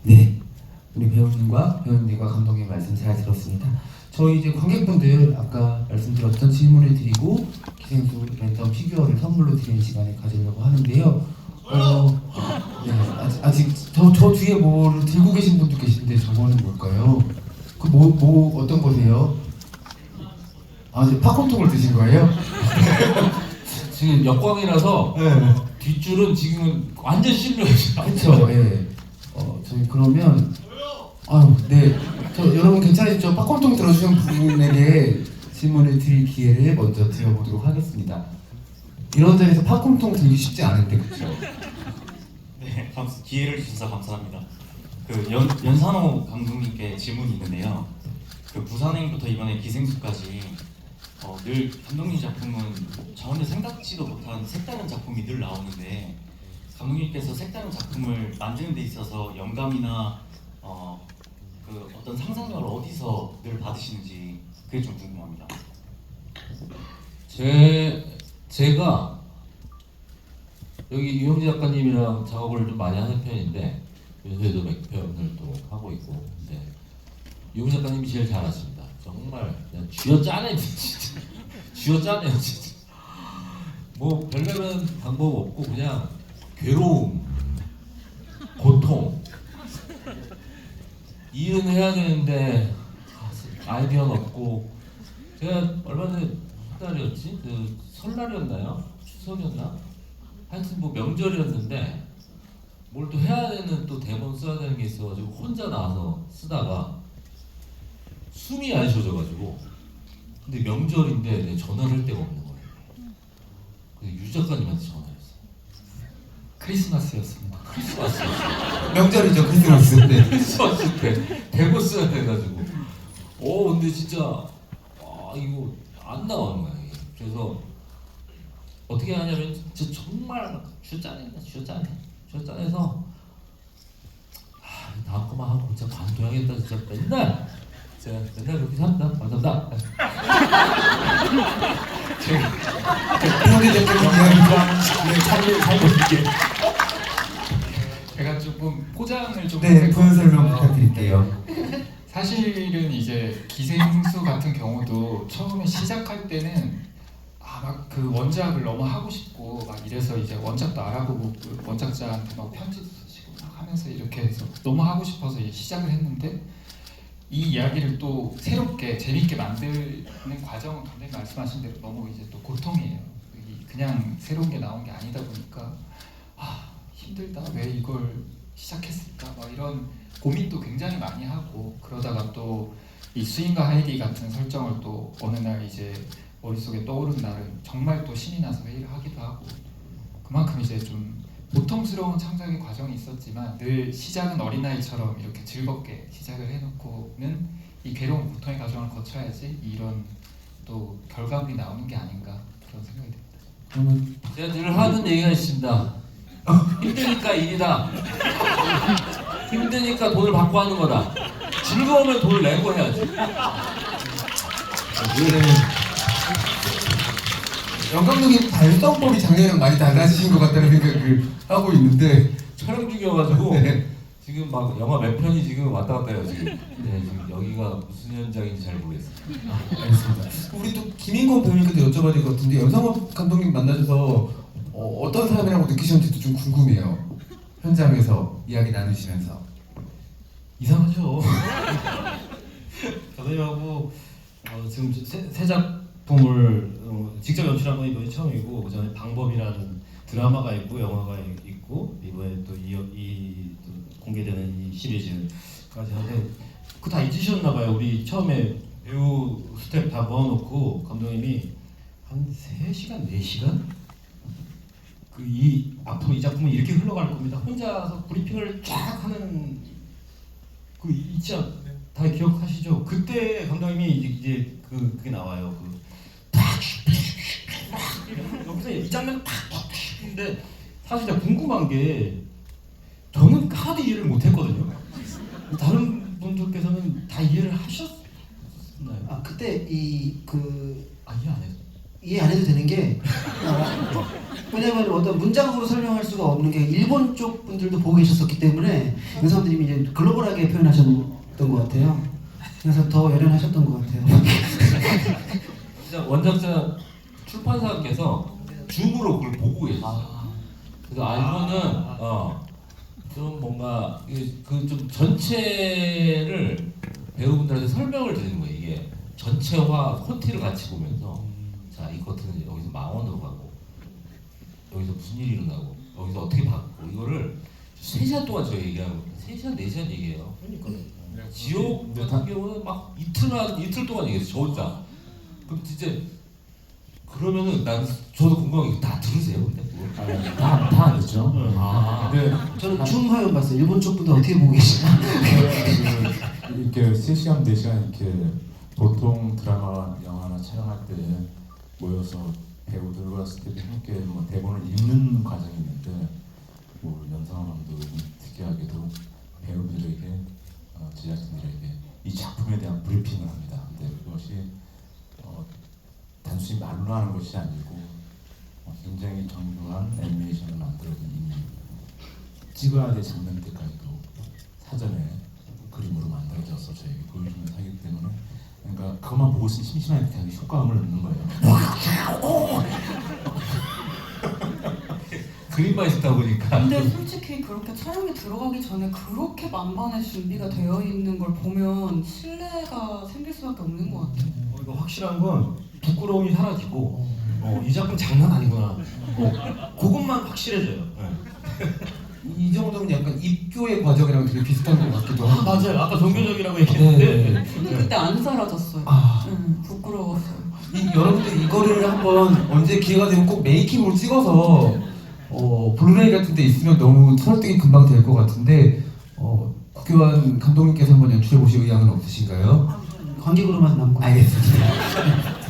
Speaker 1: 네, 우리 배우님과 배우님과 감독님 말씀 잘 들었습니다. 저희 이제 관객분들 아까 말씀드렸던 질문을 드리고 기생수 랜덤 피규어를 선물로 드리는 시간을 가지려고 하는데요. 네, 아직 저 뒤에 뭐를 들고 계신 분도 계신데 저거는 뭘까요? 그 뭐 어떤 거세요? 아, 이제 팝콘통을 드신 거예요?
Speaker 6: 지금 역광이라서
Speaker 1: 네.
Speaker 6: 뒷줄은 지금은 완전 실루엣이야.
Speaker 1: 그렇죠. 예. 저희 그러면 네. 저 여러분 괜찮으시죠? 팝콘통 들어주신 분에게 질문을 드릴 기회를 먼저 드려보도록 하겠습니다. 이런 자리에서 팝콘통 들기 쉽지 않은데 그렇죠?
Speaker 8: 네, 기회를 주셔서 감사합니다. 그 연산호 감독님께 질문이 있는데요. 그 부산행부터 이번에 기생수까지 늘 감독님 작품은 전혀 생각지도 못한 색다른 작품이 늘 나오는데 감독님께서 색다른 작품을 만드는 데 있어서 영감이나 그 어떤 상상력을 어디서 늘 받으시는지 그게 좀 궁금합니다.
Speaker 6: 제가 여기 유영재 작가님이랑 작업을 좀 많이 하는 편인데 요새도 몇 편을 또 하고 있고 근데 유영재 작가님이 제일 잘하십니다. 정말 그냥 쥐어짜네 진짜 쥐어짜네요 진짜. 뭐 별다른 방법 없고 그냥 괴로움, 고통 일은 해야 되는데 아이디어는 없고 제가 얼마 전에 무슨 날이었지? 그 설날이었나요? 추석이었나? 하여튼 뭐 명절이었는데 뭘 또 해야 되는 또 대본 써야 되는 게 있어가지고 혼자 나와서 쓰다가 숨이 안 쉬어져가지고 근데 명절인데 내 전화를 할 데가 없는 거예요. 그래서 유 작가님한테 전화했어.
Speaker 7: 크리스마스였습니다.
Speaker 6: 크리스마스였어.
Speaker 1: 명절이죠, 크리스마스. 네.
Speaker 6: 크리스마스 때 대본 써야 돼가지고 근데 진짜 이거 안 나오는 거야 이게. 그래서 어떻게 하냐면 진짜 정말 쥐어짜내서 다음 거만 하고 진짜 관둬야겠다 진짜 맨날 그렇게 삽니다. 감사합니다.
Speaker 1: 배우님 작가님 살고 있게.
Speaker 7: 제가 조금 포장을 좀
Speaker 1: 네,
Speaker 7: 해서-
Speaker 1: 부연 설명 부탁드릴게요.
Speaker 7: 사실은 이제 기생수 같은 경우도 처음에 시작할 때는 막 그 원작을 너무 하고 싶고 막 이래서 이제 원작도 알아보고 그 원작자한테 막 편지도 쓰시고 막 하면서 이렇게 해서 너무 하고 싶어서 이제 시작을 했는데 이 이야기를 또 새롭게 재밌게 만드는 과정은 감독님 말씀하신 대로 너무 이제 또 고통이에요. 그냥 새로운 게 나온 게 아니다 보니까 힘들다 왜 이걸 시작했을까 막 이런 고민도 굉장히 많이 하고 그러다가 또 이 스윙과 하이디 같은 설정을 또 어느 날 이제 머릿속에 떠오른 날은 정말 또 신이 나서 회의를 하기도 하고 그만큼 이제 좀 보통스러운 창작의 과정이 있었지만 늘 시작은 어린아이처럼 이렇게 즐겁게 시작을 해놓고는 이 괴로운 고통의 과정을 거쳐야지 이런 또 결과물이 나오는 게 아닌가 그런 생각이 듭니다.
Speaker 1: 그러면
Speaker 6: 제가 늘 하는 얘기가 있습니다. 힘드니까 일이다. 힘드니까 돈을 받고 하는 거다. 즐거우면 돈을 내고 해야지.
Speaker 1: 영 감독님 발성법이 작년이랑 많이 달라지신 것 같다는 생각을 하고 있는데
Speaker 6: 촬영 중이어가지고
Speaker 1: 네.
Speaker 6: 지금 막 영화 몇 편이 지금 왔다 갔다 해요 지금. 네, 지금 여기가 무슨 현장인지 잘 모르겠어요.
Speaker 1: 알겠습니다. 우리 또 김인권 배우님께도 여쭤봐야 될 것 같은데 연상업 감독님 만나셔서 어떤 사람이라고 느끼셨는지도 좀 궁금해요. 현장에서 이야기 나누시면서.
Speaker 5: 이상하죠. 감독님하고 지금 새 작품을 직접 연출한 건 이번이 처음이고 그전에 방법이라는 드라마가 있고 영화가 있고 이번에 또 공개되는 이 시리즈까지 하는데 그거 다 잊으셨나 봐요. 우리 처음에 배우 스텝 다 모아놓고 감독님이 한 3시간, 4시간? 앞으로 이 작품은 이렇게 흘러갈 겁니다. 혼자서 브리핑을 쫙 하는 그 있지 다 기억하시죠? 그때 감독님이 이제 그게 나와요. 여기서 이 장면 탁 근데 사실 제가 궁금한 게 저는 하나도 이해를 못했거든요. 다른 분들께서는 다 이해를 하셨나요?
Speaker 3: 아 그때 이해
Speaker 5: 이해 안 했어요.
Speaker 3: 안 해도 되는 게 왜냐면 어떤 문장으로 설명할 수가 없는 게 일본 쪽 분들도 보고 계셨었기 때문에 은사님이 이제 글로벌하게 표현하셨던 것 같아요. 그래서 더 열연하셨던 것 같아요.
Speaker 6: 진짜 원작자 출판사께서 줌으로 그걸 보고 계셨어요. 그래서 이거는 좀 뭔가 그 좀 전체를 배우분들한테 설명을 드리는 거예요. 이게 전체화 콘티를 같이 보면서 자, 이 커튼은 여기서 망원으로 가고 여기서 무슨 일이 일어나고 여기서 어떻게 바꾸고 이거를 3시간 동안 저희 얘기하고 3시간 4시간 얘기해요. 지옥 같은 경우는 막 이틀 동안 얘기했어요. 저 혼자. 그럼 진짜 그러면은 저도 궁금한 게 다 들으세요? 근데 그거?
Speaker 1: 다 아니죠.
Speaker 4: 근데
Speaker 3: 저는 줌화면 봤어요. 일본 쪽 분들 어떻게 보고 계시나?
Speaker 4: 이렇게 3시간, 4시간 이렇게 보통 드라마, 영화나 촬영할 때 모여서 배우들과 스태프이 함께 뭐 대본을 읽는 과정이 있는데 뭐 연상한 감독은 특이하게도 배우들에게 제작진들에게 이 작품에 대한 브리핑을 합니다. 근데 그것이 단순히 말로 하는 것이 아니고 굉장히 정교한 애니메이션을 만들어진 이미 찍어야 될 장면 때까지도 사전에 그림으로 만들어져서 저에게 보여주면서 하기 때문에 그러니까 그것만 보고 있으면 심심하게 그냥 효과음을 넣는 거예요.
Speaker 6: 그림만 있다 보니까
Speaker 2: 근데 솔직히 그렇게 촬영에 들어가기 전에 그렇게 만반의 준비가 되어 있는 걸 보면 신뢰가 생길 수밖에 없는 것 같아요.
Speaker 5: 이거 확실한 건 부끄러움이 사라지고 이 작품 장난 아니구나. 그것만 확실해져요.
Speaker 1: 이 정도면 약간 입교의 과정이랑 되게 비슷한 것 같기도 하고.
Speaker 5: 맞아요. 아까 종교적이라고 얘기했는데
Speaker 2: 근데 그때 안 사라졌어요.
Speaker 1: 아.
Speaker 2: 부끄러웠어요.
Speaker 1: 여러분들 이거를 한번 언제 기회가 되면 꼭 메이킹으로 찍어서 블루레이 같은 데 있으면 너무 설득이 금방 될 것 같은데 국교환 감독님께서 한번 연출해 보실 의향은 없으신가요?
Speaker 3: 관객으로만 남고.
Speaker 1: 알겠습니다.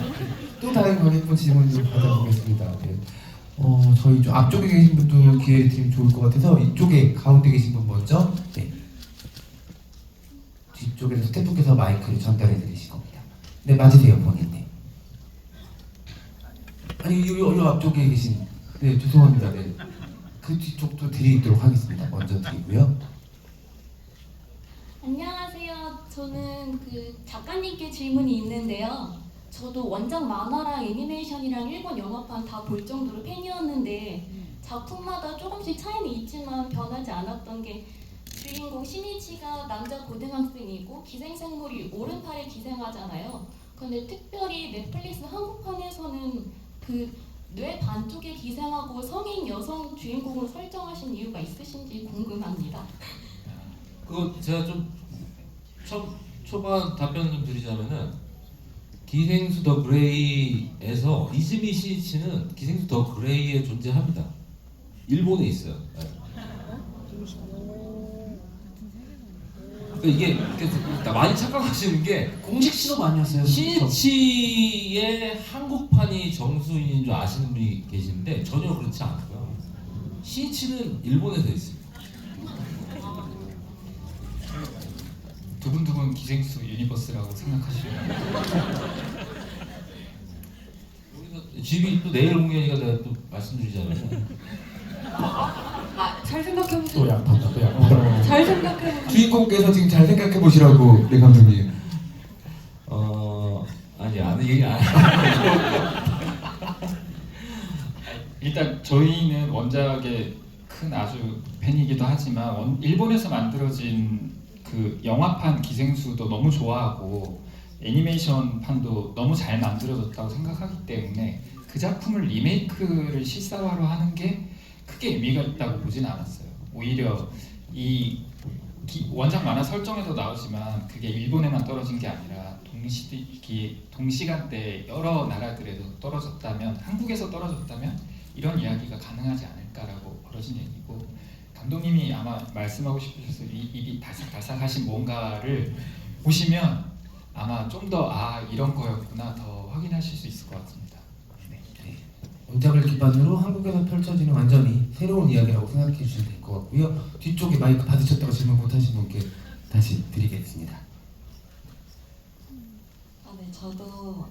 Speaker 1: 또 다른 관객분 질문 좀 받아보겠습니다. 네. 저희 좀 앞쪽에 계신 분도 기회를 드리면 좋을 것 같아서 이쪽에 가운데 계신 분 먼저. 네. 뒤쪽에서 스태프께서 마이크를 전달해 드리실 겁니다. 네, 맞으세요, 본인. 네. 아니, 요 앞쪽에 계신. 네, 죄송합니다. 네. 그 뒤쪽도 드리도록 하겠습니다. 먼저 드리고요.
Speaker 9: 안녕하세요. 저는 그 작가님께 질문이 있는데요. 저도 원작 만화랑 애니메이션이랑 일본 영화판 다 볼 정도로 팬이었는데 작품마다 조금씩 차이는 있지만 변하지 않았던 게 주인공 신이치가 남자 고등학생이고 기생생물이 오른팔에 기생하잖아요. 근데 특별히 넷플릭스 한국판에서는 그 뇌 반쪽에 기생하고 성인 여성 주인공으로 설정하신 이유가 있으신지 궁금합니다.
Speaker 6: 그거 제가 좀 초반 답변 좀 드리자면은 기생수 더 그레이에서 이즈미 시니치는 기생수 더 그레이에 존재합니다. 일본에 있어요. 네. 이게 많이 착각하시는 게
Speaker 3: 공식 시도 아니었어요.
Speaker 6: 시니치의 한국판이 정수인인 줄 아시는 분이 계시는데 전혀 그렇지 않고요. 시니치는 일본에서 있습니다.
Speaker 7: 두근두근 기생수 유니버스라고 생각하시면
Speaker 6: 집이 또 내일 공연이니까 내가 또 말씀드리자면
Speaker 2: 잘 생각해보세요.
Speaker 4: 또 양파다, 또 양파.
Speaker 2: 잘 생각해보세요.
Speaker 1: 주인공께서 지금 잘 생각해 보시라고, 네 감독님.
Speaker 6: 아니 안 얘기 안 해.
Speaker 7: 일단 저희는 원작의 큰 아주 팬이기도 하지만 일본에서 만들어진 그 영화판 기생수도 너무 좋아하고 애니메이션판도 너무 잘 만들어졌다고 생각하기 때문에 그 작품을 리메이크를 실사화로 하는 게 크게 의미가 있다고 보진 않았어요. 오히려 이 원작 만화 설정에도 나오지만 그게 일본에만 떨어진 게 아니라 동시간대에 여러 나라들에도 떨어졌다면, 한국에서 떨어졌다면 이런 이야기가 가능하지 않을까라고 벌어진 얘기고, 감독님이 아마 말씀하고 싶으셔서 입이 달싹달싹하신 뭔가를 보시면 아마 좀 더 이런 거였구나 더 확인하실 수 있을 것 같습니다. 네.
Speaker 1: 원작을 기반으로 한국에서 펼쳐지는 완전히 새로운 이야기라고 생각해 주시면 될 것 같고요. 뒤쪽에 마이크 받으셨다가 질문 못하신 분께 다시 드리겠습니다.
Speaker 10: 네, 저도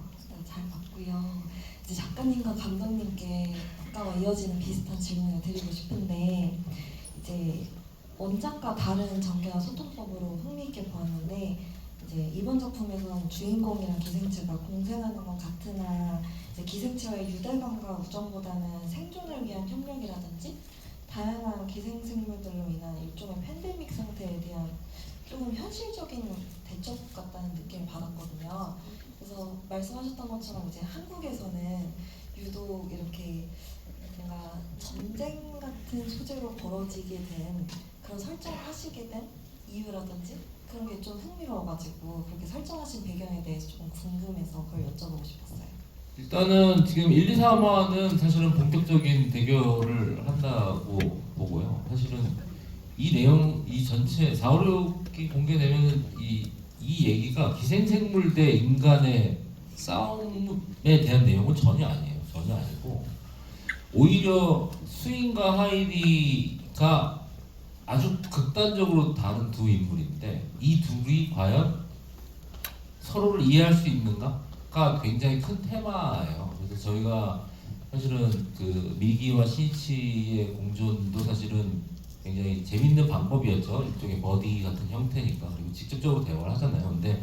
Speaker 10: 잘 봤고요. 이제 작가님과 감독님께 아까와 이어지는 비슷한 질문을 드리고 싶은데 이제 원작과 다른 전개와 소통법으로 흥미있게 보았는데 이제 이번 작품에서는 주인공이랑 기생체가 공생하는 것 같으나 이제 기생체와의 유대감과 우정보다는 생존을 위한 협력이라든지 다양한 기생생물들로 인한 일종의 팬데믹 상태에 대한 조금 현실적인 대처법 같다는 느낌을 받았거든요. 그래서 말씀하셨던 것처럼 이제 한국에서는 유독 이렇게 뭔가 전쟁 같은 소재로 벌어지게 된 그런 설정을 하시게 된 이유라든지 그런 게 좀 흥미로워가지고 그렇게 설정하신 배경에 대해서 조금 궁금해서 그걸 여쭤보고 싶었어요.
Speaker 6: 일단은 지금 1, 2, 3화는 사실은 본격적인 대결을 한다고 보고요. 사실은 이 내용, 이 전체 4, 5, 6기 공개되면은 이 얘기가 기생생물 대 인간의 싸움에 대한 내용은 전혀 아니에요. 전혀 아니고 오히려 스윙과 하이디가 아주 극단적으로 다른 두 인물인데 이 둘이 과연 서로를 이해할 수 있는가가 굉장히 큰 테마예요. 그래서 저희가 사실은 그 미기와 신이치의 공존도 사실은 굉장히 재밌는 방법이었죠. 일종의 버디 같은 형태니까. 그리고 직접적으로 대화를 하잖아요. 근데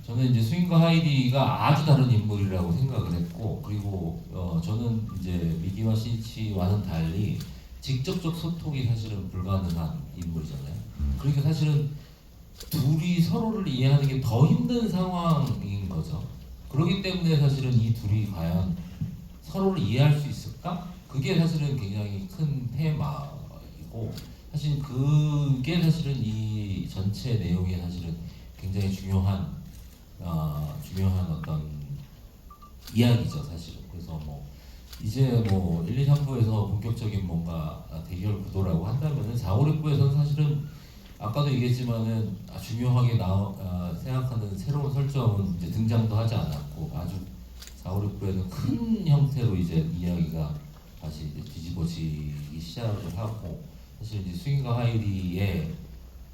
Speaker 6: 저는 이제 스윙과 하이디가 아주 다른 인물이라고 생각을 했고, 그리고 저는 이제 미기와 신이치와는 달리 직접적 소통이 사실은 불가능한 인물이잖아요. 그러니까 사실은 둘이 서로를 이해하는 게 더 힘든 상황인 거죠. 그렇기 때문에 사실은 이 둘이 과연 서로를 이해할 수 있을까? 그게 사실은 굉장히 큰 테마이고, 사실 그게 사실은 이 전체 내용에 사실은 굉장히 중요한 어떤 이야기죠, 사실은. 그래서 뭐 이제 뭐 1, 2, 3부에서 본격적인 뭔가 대결 구도라고 한다면은 4, 5, 6부에서는 사실은 아까도 얘기했지만은 중요하게 생각하는 새로운 설정은 이제 등장도 하지 않았고, 아주 4, 5, 6부에는 큰 형태로 이제 이야기가 다시 이제 뒤집어지기 시작을 하고, 사실 이제 스윙과 하이디의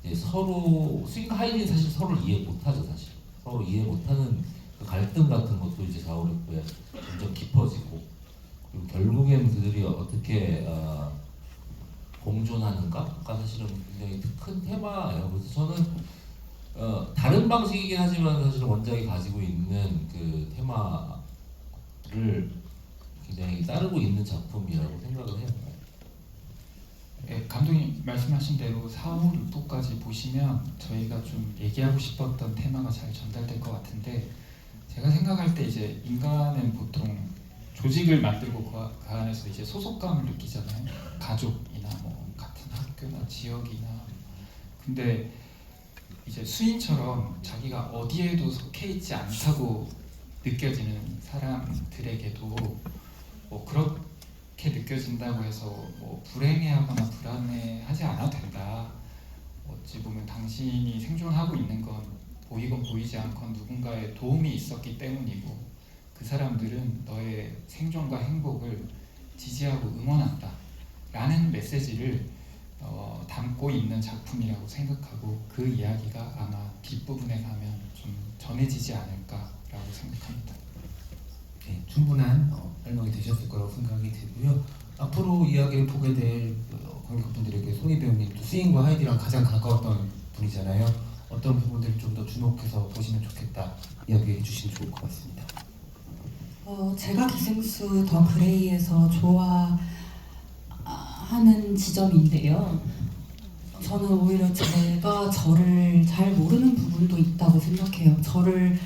Speaker 6: 이제 스윙과 하이디는 사실 서로를 이해 못하죠. 사실 서로 이해 못하는 그 갈등 같은 것도 이제 4, 5, 6부에 점점 깊어지고, 그리고 결국엔 그들이 어떻게 공존하는가가 사실은 굉장히 큰 테마예요. 그래서 저는 다른 방식이긴 하지만 사실 원작이 가지고 있는 그 테마를 굉장히 따르고 있는 작품이라고 생각을 해요.
Speaker 7: 네, 감독님 말씀하신 대로 4, 5, 6부까지 보시면 저희가 좀 얘기하고 싶었던 테마가 잘 전달될 것 같은데, 제가 생각할 때 이제 인간은 보통 조직을 만들고 그 안에서 이제 소속감을 느끼잖아요. 가족이나 뭐 같은 학교나 지역이나. 근데 이제 수인처럼 자기가 어디에도 속해 있지 않다고 느껴지는 사람들에게도 뭐 그렇게 느껴진다고 해서 뭐 불행해하거나 불안해하지 않아도 된다. 어찌 보면 당신이 생존하고 있는 건 보이건 보이지 않건 누군가의 도움이 있었기 때문이고, 그 사람들은 너의 생존과 행복을 지지하고 응원한다 라는 메시지를 담고 있는 작품이라고 생각하고, 그 이야기가 아마 뒷부분에 가면 좀 전해지지 않을까라고 생각합니다.
Speaker 1: 네, 충분한 설명이 되셨을 거라고 생각이 들고요. 앞으로 이야기를 보게 될 관객분들에게 송희 배우님도 스윙과 하이디랑 가장 가까웠던 분이잖아요. 어떤 부분들을 좀 더 주목해서 보시면 좋겠다 이야기해 주시면 좋을 것 같습니다.
Speaker 2: 제가 기생수 더 그레이에서 좋아하는 지점인데요. 저는 오히려 제가 저를 잘 모르는 부분도 있다고 생각해요. 저를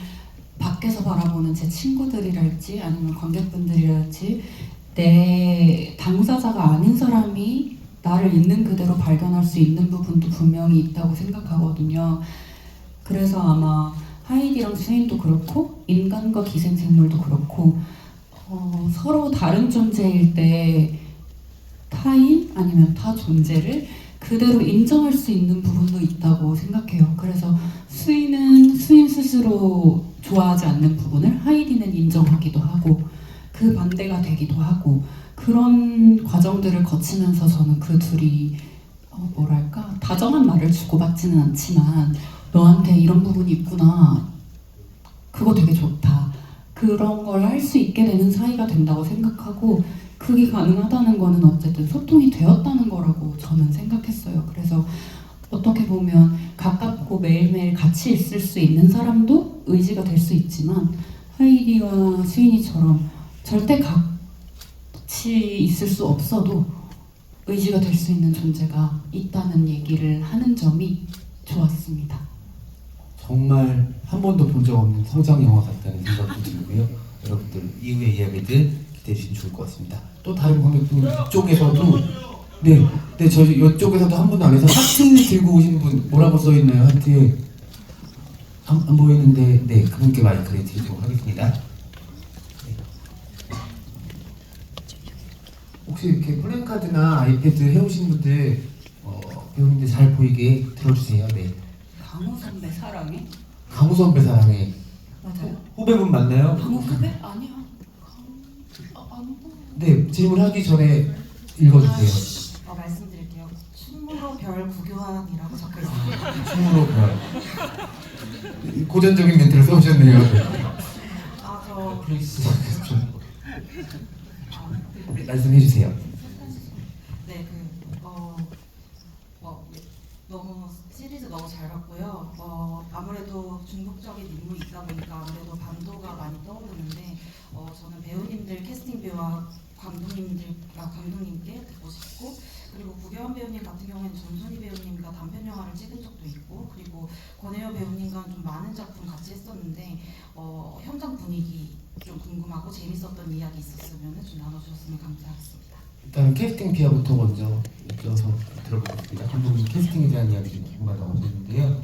Speaker 2: 밖에서 바라보는 제 친구들이랄지 아니면 관객분들이랄지 내 당사자가 아닌 사람이 나를 있는 그대로 발견할 수 있는 부분도 분명히 있다고 생각하거든요. 그래서 아마 하이디랑 스윈도 그렇고 인간과 기생생물도 그렇고 서로 다른 존재일 때 타인 아니면 타 존재를 그대로 인정할 수 있는 부분도 있다고 생각해요. 그래서 스윈은 스윈 스스로 좋아하지 않는 부분을 하이디는 인정하기도 하고, 그 반대가 되기도 하고 그런 과정들을 거치면서 저는 그 둘이 뭐랄까 다정한 말을 주고받지는 않지만 너한테 이런 부분이 있구나 그거 되게 좋다 그런 걸 할 수 있게 되는 사이가 된다고 생각하고 그게 가능하다는 거는 어쨌든 소통이 되었다는 거라고 저는 생각했어요. 그래서 어떻게 보면 가깝고 매일매일 같이 있을 수 있는 사람도 의지가 될 수 있지만 하이디와 수인이처럼 절대 같이 있을 수 없어도 의지가 될 수 있는 존재가 있다는 얘기를 하는 점이 좋았습니다.
Speaker 1: 정말 한 번도 본 적 없는 성장 영화 같다는 생각도 들고요. 여러분들 이후의 이야기들 기대해 주시면 좋을 것 같습니다. 또 다른 관객분 이쪽에서도 네 저희 이쪽에서도 한 분도 안 해서 하트 들고 오신 분 뭐라고 써 있나요? 하트에 안 보이는데 네 그분께 마이크를 드리도록 하겠습니다. 네. 혹시 이렇게 플랜카드나 아이패드 해오신 분들 배우님들 잘 보이게 들어주세요. 네.
Speaker 2: 강호 선배 사랑해?
Speaker 1: 강우 선배 사랑해.
Speaker 2: 맞아요?
Speaker 1: 후배분 맞나요?
Speaker 2: 강호 선배? 아니야. 안 보여.
Speaker 1: 네 질문하기 전에 읽어주세요.
Speaker 11: 말씀드릴게요. 충무로 별 구교환이라고 적혀 있습니다.
Speaker 1: 충무로 별. 고전적인 멘트를 써오셨네요.
Speaker 11: 저
Speaker 6: 플렉스
Speaker 1: 말씀해 주세요.
Speaker 11: 네, 너무 시리즈 너무 잘 봤고요. 아무래도 중국적인 인물이 있다 보니까 아무래도 반도가 많이 떠오르는데 저는 배우님들 캐스팅 배우와 감독님께 듣고 싶고 그리고 구교환 배우님 같은 경우에는 전순희 배우님과 단편 영화를 찍은 적도 있고 그리고 권혜여 배우님과 좀 많은 작품 같이 했었는데 현장 분위기 좀 궁금하고 재밌었던 이야기 있었으면 좀 나눠주셨으면 감사하겠습니다.
Speaker 1: 일단 캐스팅 비하부터 먼저 여쭤서 들어보겠습니다. 감독님 캐스팅에 대한 이야기 좀 궁금하다고 하셨는데요.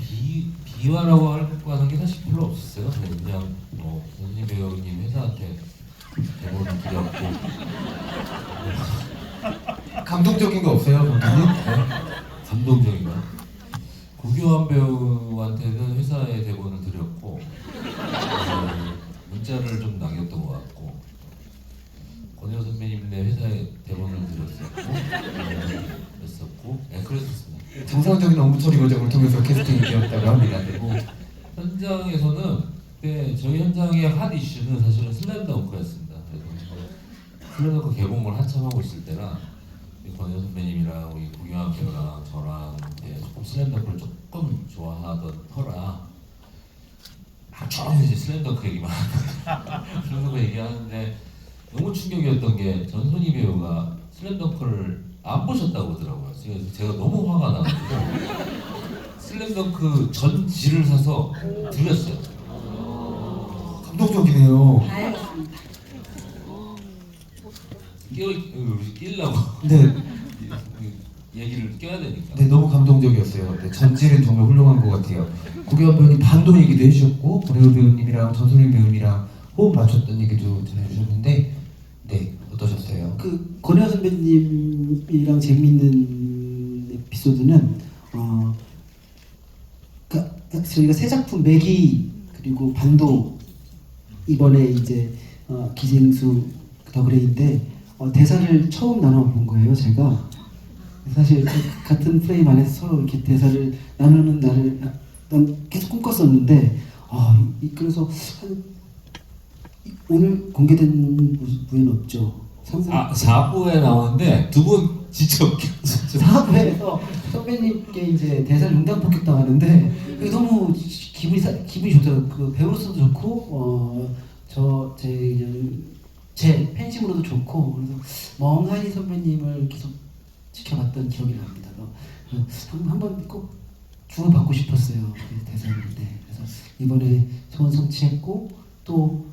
Speaker 6: 비화라고 할 만한 게 사실 별로 없었어요. 그냥 전순희 배우님 회사한테 대본을 드렸고
Speaker 1: 감동적인 거 없어요, 감독님?
Speaker 6: 감동적인 거. 구교환 배우한테는 회사에 대본을 드렸고 문자를 좀 남겼던 것 같고 권혜여 선배님네 회사에 대본을 드렸었고 그랬었습니다.
Speaker 1: 정상적인 업무 처리 과정을 통해서 캐스팅이 되었다고 합니다. 그리고
Speaker 6: 현장에서는 그때 저희 현장의 핫 이슈는 사실은 슬램덩크였습니다. 슬램덩크 개봉을 한참 하고 있을 때라 권혜여 선배님이랑 우리 구교환 배우랑 저랑 조금 슬램덩크를 조금 좋아하던 터라 이제 슬램덩크 얘기만 슬램덩크 얘기하는데 너무 충격이었던 게 전순희 배우가 슬램덩크를 안 보셨다고 그러더라고요. 그래서 제가 너무 화가 나가지고 슬램덩크 전지를 사서 드렸어요.
Speaker 1: 감동적이네요.
Speaker 2: 알겠습니다.
Speaker 6: 끼려고
Speaker 1: 네,
Speaker 6: 얘기를 껴야 되니까.
Speaker 1: 네 너무 감동적이었어요. 네, 전질은 정말 훌륭한 것 같아요. 구교환 배우님 반도 얘기도 해주셨고 권혜여 배우님이랑 전순희 배우님이랑 호흡 맞췄던 얘기도 전해주셨는데 네 어떠셨어요?
Speaker 3: 그 권혜여 선배님이랑 재미있는 에피소드는 그러니까 저희가 새 작품 매기 그리고 반도 이번에 이제 기생수 더그레이인데 대사를 처음 나눠본 거예요 제가. 사실 같은 프레임 안에서 서로 이렇게 대사를 나누는 날을 난 계속 꿈꿨었는데 그래서 오늘 공개된 부에는 없죠.
Speaker 6: 4부에 나오는데 두 분 진짜 웃겼어요.
Speaker 3: 4부에서 선배님께 이제 대사를 응당 폭격당하는데 그게 너무 기분이 좋더라고요. 그 배우로서도 좋고 제 팬심으로도 좋고 그래서 멍하니 선배님을 계속 지켜봤던 기억이 납니다. 한번 꼭 주고받고 싶었어요. 그 대사인데 그래서 이번에 소원 성취했고 또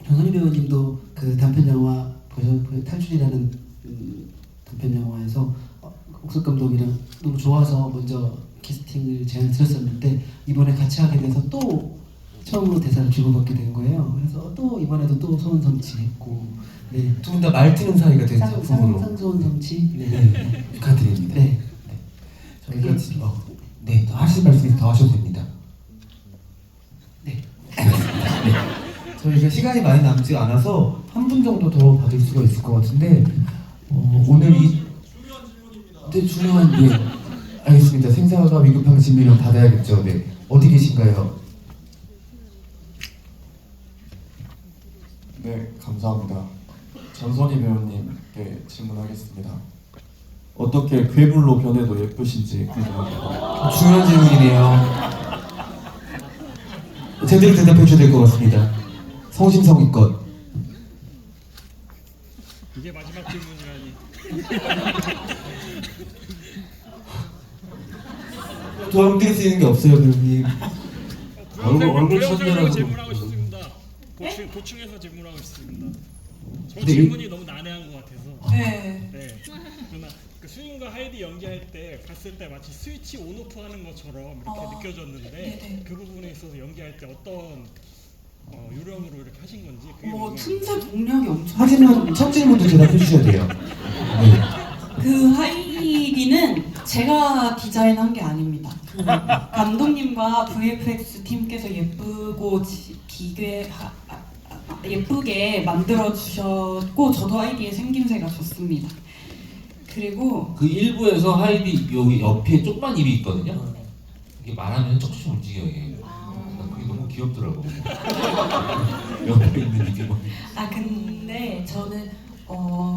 Speaker 3: 전선희 배우님도 그 단편 영화 탈출이라는 단편 영화에서 옥석 감독이랑 너무 좋아서 먼저 캐스팅을 제안을 드렸었는데 이번에 같이 하게 돼서 또 처음으로 대사를 주고받게 된 거예요. 그래서 또 이번에도 또 소원 성취했고 네.
Speaker 1: 두 분 다 말트는 사이가 된 작품으로
Speaker 3: 상소원 성취
Speaker 1: 네. 축하드립니다.
Speaker 3: 네.
Speaker 1: 저희가 더 하실 말씀이 더 하셔도 됩니다. 네. 알겠습니다. 네. 저희가 시간이 많이 남지 않아서 한 분 정도 더 받을 수가 있을 것 같은데 오늘 이 중요한 게 알겠습니다. 생사가 위급한 질문을 받아야겠죠. 네, 어디 계신가요?
Speaker 12: 네, 감사합니다. 전선희 배우님께 질문하겠습니다. 어떻게 괴물로 변해도 예쁘신지 궁금합니다.
Speaker 1: 중요한 질문이네요. 제대로 대답해 주셔야 될 것 같습니다. 성심성의껏.
Speaker 13: 이게 마지막 질문이라니.
Speaker 1: 도움 드릴 수 있는 게 없어요, 배우님.
Speaker 6: 얼굴 천재라고
Speaker 13: 질문하고 싶습니다. 보충해서 질문하고 싶습니다. 저
Speaker 1: 네.
Speaker 13: 질문이 너무 난해한 것 같아서.
Speaker 2: 네.
Speaker 13: 네. 그러나 그 수인과 하이디 연기할 때 봤을 때 마치 스위치 온오프 하는 것처럼 이렇게 느껴졌는데
Speaker 2: 네네.
Speaker 13: 그 부분에 있어서 연기할 때 어떤 요령으로 이렇게 하신 건지 그게
Speaker 2: 틈새 동력이 엄청.
Speaker 1: 하지만 첫 질문도 대답해 주셔야 돼요. 네.
Speaker 2: 그 하이디는 제가 디자인한 게 아닙니다. 그 감독님과 VFX 팀께서 예쁘게 만들어 주셨고 저도 하이디의 생김새가 좋습니다. 그리고
Speaker 6: 그 일부에서 하이디 여기 옆에 조그만 입이 있거든요. 이게 말하면 조금씩 움직여요. 이게. 그게 너무 귀엽더라고. 옆에 있는 이게 뭐.
Speaker 2: 근데 저는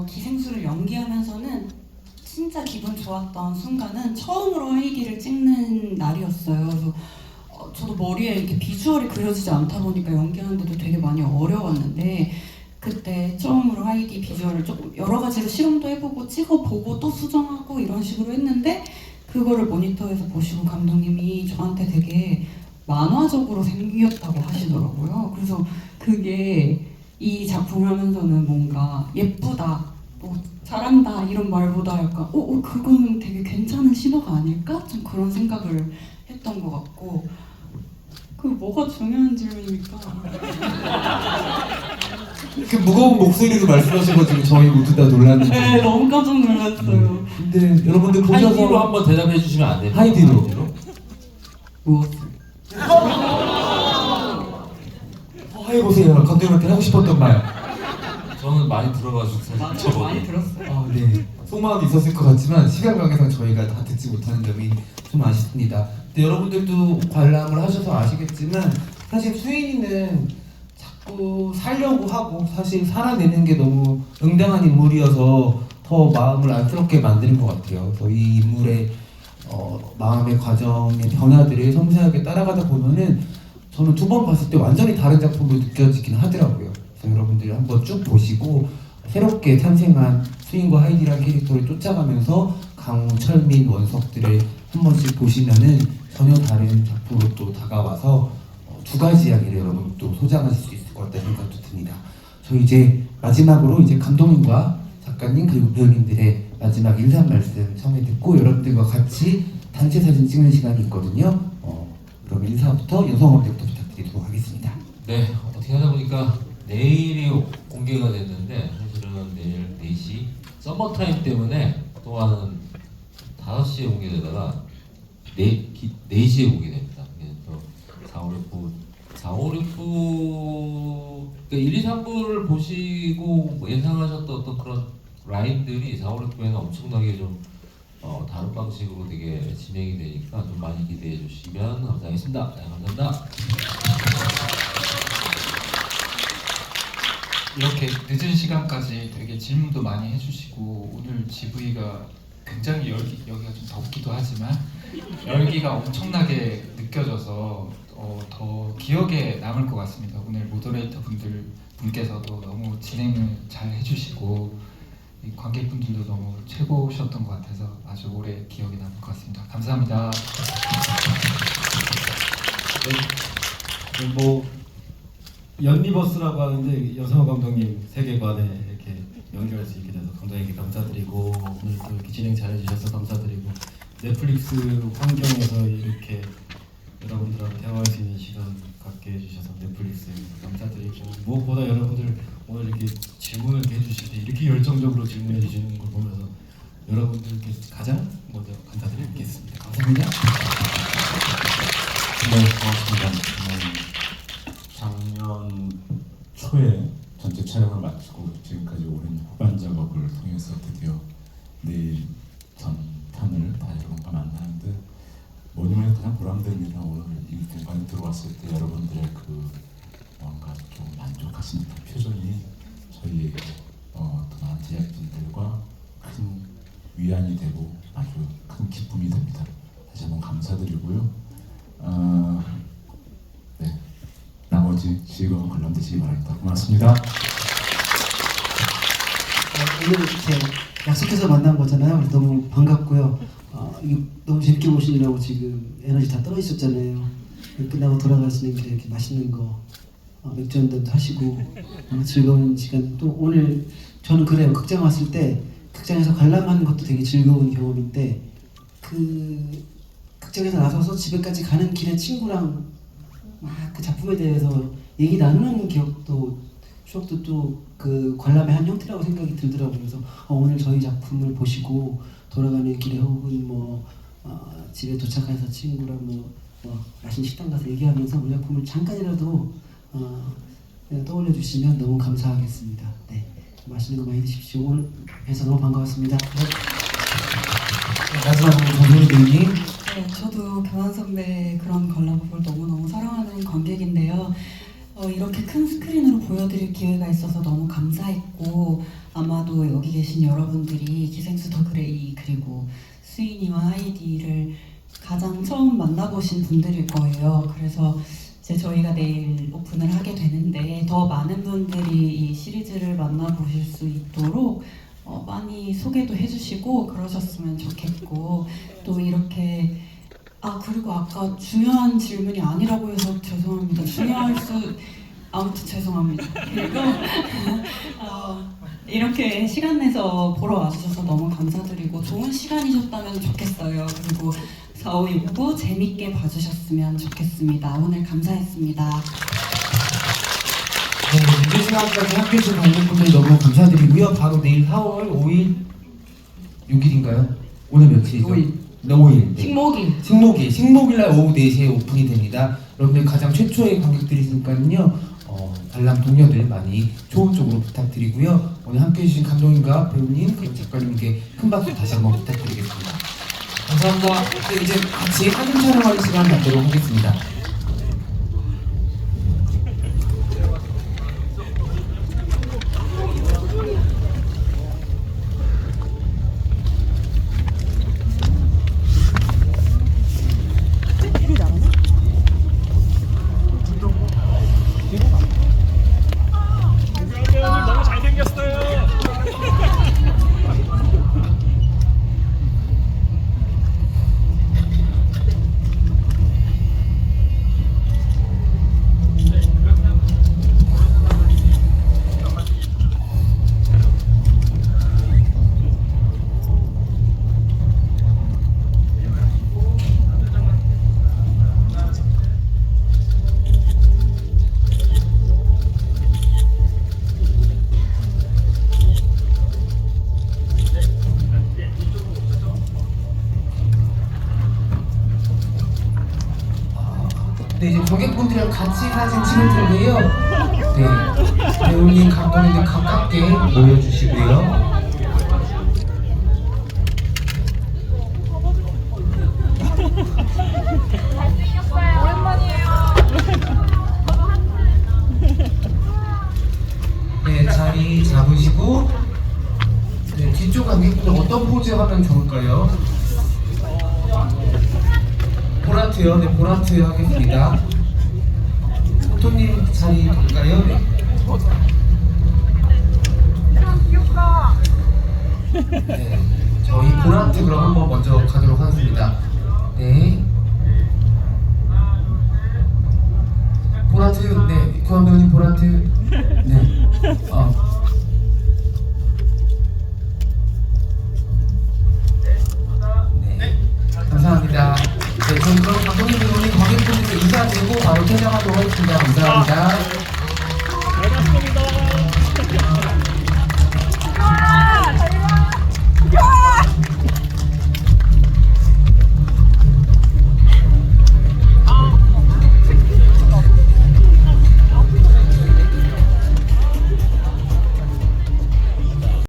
Speaker 2: 기생수를 연기하면서는 진짜 기분 좋았던 순간은 처음으로 하이디를 찍는 날이었어요. 그래서 저도 머리에 이렇게 비주얼이 그려지지 않다 보니까 연기하는데도 되게 많이 어려웠는데 그때 처음으로 하이디 비주얼을 조금 여러 가지로 실험도 해보고 찍어보고 또 수정하고 이런 식으로 했는데 그거를 모니터에서 보시고 감독님이 저한테 되게 만화적으로 생겼다고 하시더라고요. 그래서 그게 이 작품을 하면서는 뭔가 예쁘다, 뭐 잘한다 이런 말보다 약간 그거는 되게 괜찮은 신호가 아닐까? 좀 그런 생각을 했던 것 같고 그 뭐가 중요한 질문입니까?
Speaker 1: 이렇게 무거운 목소리로 말씀하셔가지고 저희 모두 다 놀랐는데.
Speaker 2: 네, 너무 깜짝 놀랐어요.
Speaker 1: 근데 여러분들 보셔서
Speaker 6: 하이디로 한번 대답해 주시면 안 됩니까?
Speaker 1: 하이디로.
Speaker 2: 무엇을?
Speaker 1: 해보세요. 감독님한테 하고 싶었던 말.
Speaker 6: 저는 많이 들어가지고 사실
Speaker 2: 많이 들었어요.
Speaker 1: 네. 속마음이 있었을 것 같지만 시간 관계상 저희가 다 듣지 못하는 점이 좀 아쉽습니다. 근데 여러분들도 관람을 하셔서 아시겠지만 사실 수인이는 자꾸 살려고 하고 사실 살아내는 게 너무 응당한 인물이어서 더 마음을 안쓰럽게 만드는 것 같아요. 그래서 이 인물의 마음의 과정의 변화들을 섬세하게 따라가다 보면은 저는 두 번 봤을 때 완전히 다른 작품으로 느껴지긴 하더라고요. 그래서 여러분들이 한번 쭉 보시고 새롭게 탄생한 수인과 하이디라는 캐릭터를 쫓아가면서 강우, 철민, 원석들을 한 번씩 보시면은 전혀 다른 작품으로 또 다가와서 두 가지 이야기를 여러분 또 소장하실 수 있을 것 같다는 생각도 듭니다. 저희 이제 마지막으로 이제 감독님과 작가님 그리고 배우님들의 마지막 인사 말씀 처음에 듣고 여러분들과 같이 단체 사진 찍는 시간이 있거든요. 그럼 인사부터 여성원 때부터 부탁드리도록 하겠습니다.
Speaker 6: 네, 어떻게 하다 보니까 내일이 공개가 됐는데 사실은 내일 4시 서머타임 때문에 또한 5시에 공개되다가 4시에 공개됩니다. 그래서 4, 5, 6부 그러니까 1, 2, 3부를 보시고 예상하셨던 어떤 그런 라인들이 4, 5, 6부에는 엄청나게 좀 다른 방식으로 되게 진행이 되니까 좀 많이 기대해 주시면 감사하겠습니다. 네, 감사합니다.
Speaker 7: 이렇게 늦은 시간까지 되게 질문도 많이 해주시고 오늘 GV가 굉장히 여기가 좀 덥기도 하지만 열기가 엄청나게 느껴져서 더 기억에 남을 것 같습니다. 오늘 모더레이터 분께서도 너무 진행을 잘 해주시고 이 관객분들도 너무 최고셨던 것 같아서 아주 오래 기억에 남을 것 같습니다. 감사합니다.
Speaker 5: 네, 뭐 연리버스라고 하는데 여성호 감독님 세계관에 이렇게 연결할 수 있게 돼서 감독님께 감사드리고 오늘 또 이렇게 진행 잘해주셔서 감사드리고 넷플릭스 환경에서 이렇게 여러분들하고 대화할 수 있는 시간 갖게 해주셔서 넷플릭스에 감사드리고 무엇보다 여러분들 오늘 이렇게 질문을 해주실 때 이렇게 열정적으로 질문해 주시는 걸 보면서 여러분들께 가장 먼저 감사드리겠습니다. 감사합니다.
Speaker 12: 네, 고맙습니다. 작년
Speaker 4: 초에 전체 촬영을 마치고 지금까지 오랜 후반 작업을 통해서 드디어 내일 전탄을 다 여러분과 만나는데 뭐니면 가장 보람된 일은 오늘 이 공간에 들어왔을 때 여러분들의 그 뭔가 좀 만족하신 듯한 표정이 저희 또 많은 제작진들과 큰 위안이 되고 아주 큰 기쁨이 됩니다. 다시 한번 감사드리고요. 네, 나머지 즐거운 관람 되시기 바랍니다. 고맙습니다.
Speaker 3: 오늘 이렇게 약속해서 만난 거잖아요. 그래서 너무 반갑고요. 이거 너무 재밌게 보시느라고 지금 에너지 다 떨어지셨잖아요. 끝나고 돌아가시는 길에 이렇게 맛있는 거 맥주 한잔도 하시고 즐거운 시간. 또 오늘 저는 그래요. 극장 왔을 때 극장에서 관람하는 것도 되게 즐거운 경험인데 그 극장에서 나서서 집에까지 가는 길에 친구랑 막 그 작품에 대해서 얘기 나누는 기억도 추억도 또 그 관람의 한 형태라고 생각이 들더라고요. 그래서 오늘 저희 작품을 보시고 돌아가는 길에 혹은 집에 도착해서 친구랑 맛있는 식당 가서 얘기하면서 우리 작품을 잠깐이라도 떠올려 주시면 너무 감사하겠습니다. 네, 맛있는 거 많이 드십시오. 오늘 뵈서 너무 반가웠습니다.
Speaker 1: 마지막으로 정선희 배우님.
Speaker 2: 네, 저도 교환 선배 그런 관람곡을 너무너무 사랑하는 관객인데요. 이렇게 큰 스크린으로 보여드릴 기회가 있어서 너무 감사했고 아마도 여기 계신 여러분들이 기생수 더 그레이 그리고 수인이와 하이디를 가장 처음 만나보신 분들일 거예요. 그래서 이제 저희가 내일 오픈을 하게 되는데 더 많은 분들이 이 시리즈를 만나보실 수 있도록 많이 소개도 해주시고 그러셨으면 좋겠고 또 이렇게 그리고 아까 중요한 질문이 아니라고 해서 죄송합니다. 아무튼 죄송합니다. 그리고 이렇게 시간 내서 보러 와주셔서 너무 감사드리고 좋은 시간이셨다면 좋겠어요. 그리고 4569 재밌게 봐주셨으면 좋겠습니다. 오늘 감사했습니다.
Speaker 1: 네, 이제 시간까지 함께해 주신 관객분들 너무 감사드리고요. 바로 내일 4월 5일 6일인가요? 오늘 며칠이죠? 5일. 네, 5일. 네. 식목일날 오후 4시에 오픈이 됩니다. 여러분들 가장 최초의 관객들이니까요. 관람 동료들 많이 좋은 쪽으로 부탁드리고요. 오늘 함께해 주신 감독님과 배우님 그리고 작가님께 큰 박수 다시 한번 부탁드리겠습니다. 감사합니다. 네, 이제 같이 사진 촬영하는 시간 갖도록 하겠습니다.
Speaker 13: 너무 잘생겼어요.
Speaker 1: 네, 이제 관객분들이랑 같이 사진 찍을 텐데요. 네, 배우님, 감독님들 가깝게 모여주시고요. 네, 자리 잡으시고 네, 뒤쪽 관객분들 어떤 포즈 하면 좋을까요? 보라트요. 네, 보라트 하겠습니다. 포토님 자리 갈까요? 네. 네, 저희 보라트 그럼 한번 먼저 가도록 하겠습니다. 네. 보라트, 네, 교환 배우님 보라트, 네. 네, 감사합니다. 네, 저희 그럼 감독님, 배우님, 관객분들께 인사드리고 바로 퇴장하도록 하겠습니다. 감사합니다.